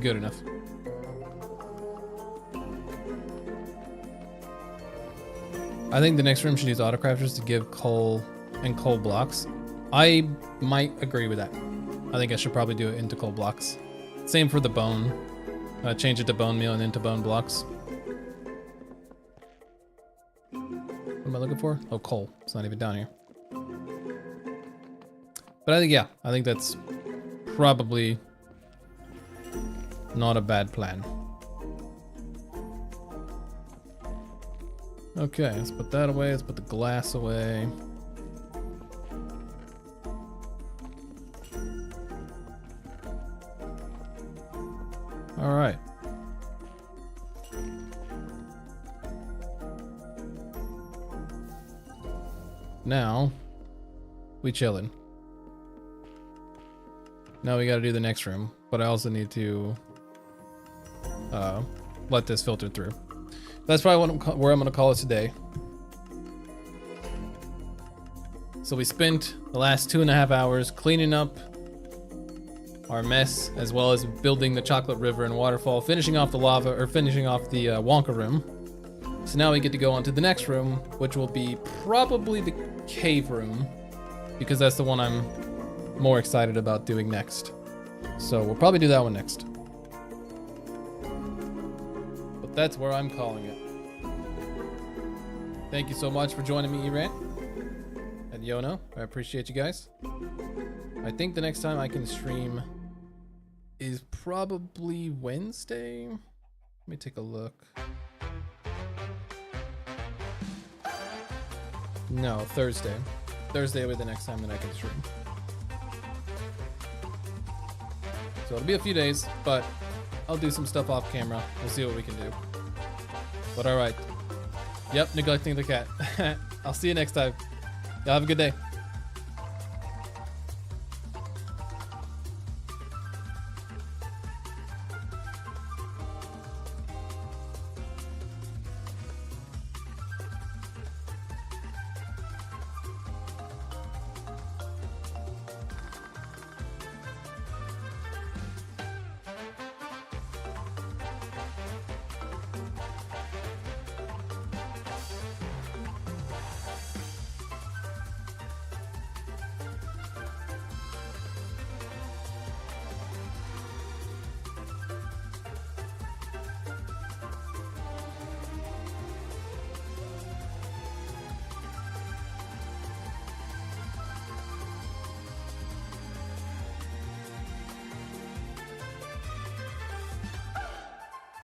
Good enough. I think the next room should use autocrafters to give coal and coal blocks. I might agree with that. I think I should probably do it into coal blocks. Same for the bone. Change it to bone meal and into bone blocks. What am I looking for? Oh, coal. It's not even down here. But I think, yeah, I think that's probably not a bad plan. Okay, let's put that away. Let's put the glass away. All right. Now, we chillin'. Now we gotta do the next room, but I also need to let this filter through. That's probably where I'm gonna call it today. So we spent the last 2.5 hours cleaning up our mess, as well as building the chocolate river and waterfall, finishing off the lava, or finishing off the Wonka room. So now we get to go on to the next room, which will be probably the cave room, because that's the one I'm more excited about doing next. So we'll probably do that one next. But that's where I'm calling it. Thank you so much for joining me, Iran. And Yono, I appreciate you guys. I think the next time I can stream is probably Wednesday. Let me take a look. No, Thursday. Thursday will be the next time that I can stream. So it'll be a few days, but I'll do some stuff off camera. We'll see what we can do. But alright. Yep, neglecting the cat. I'll see you next time. Y'all have a good day.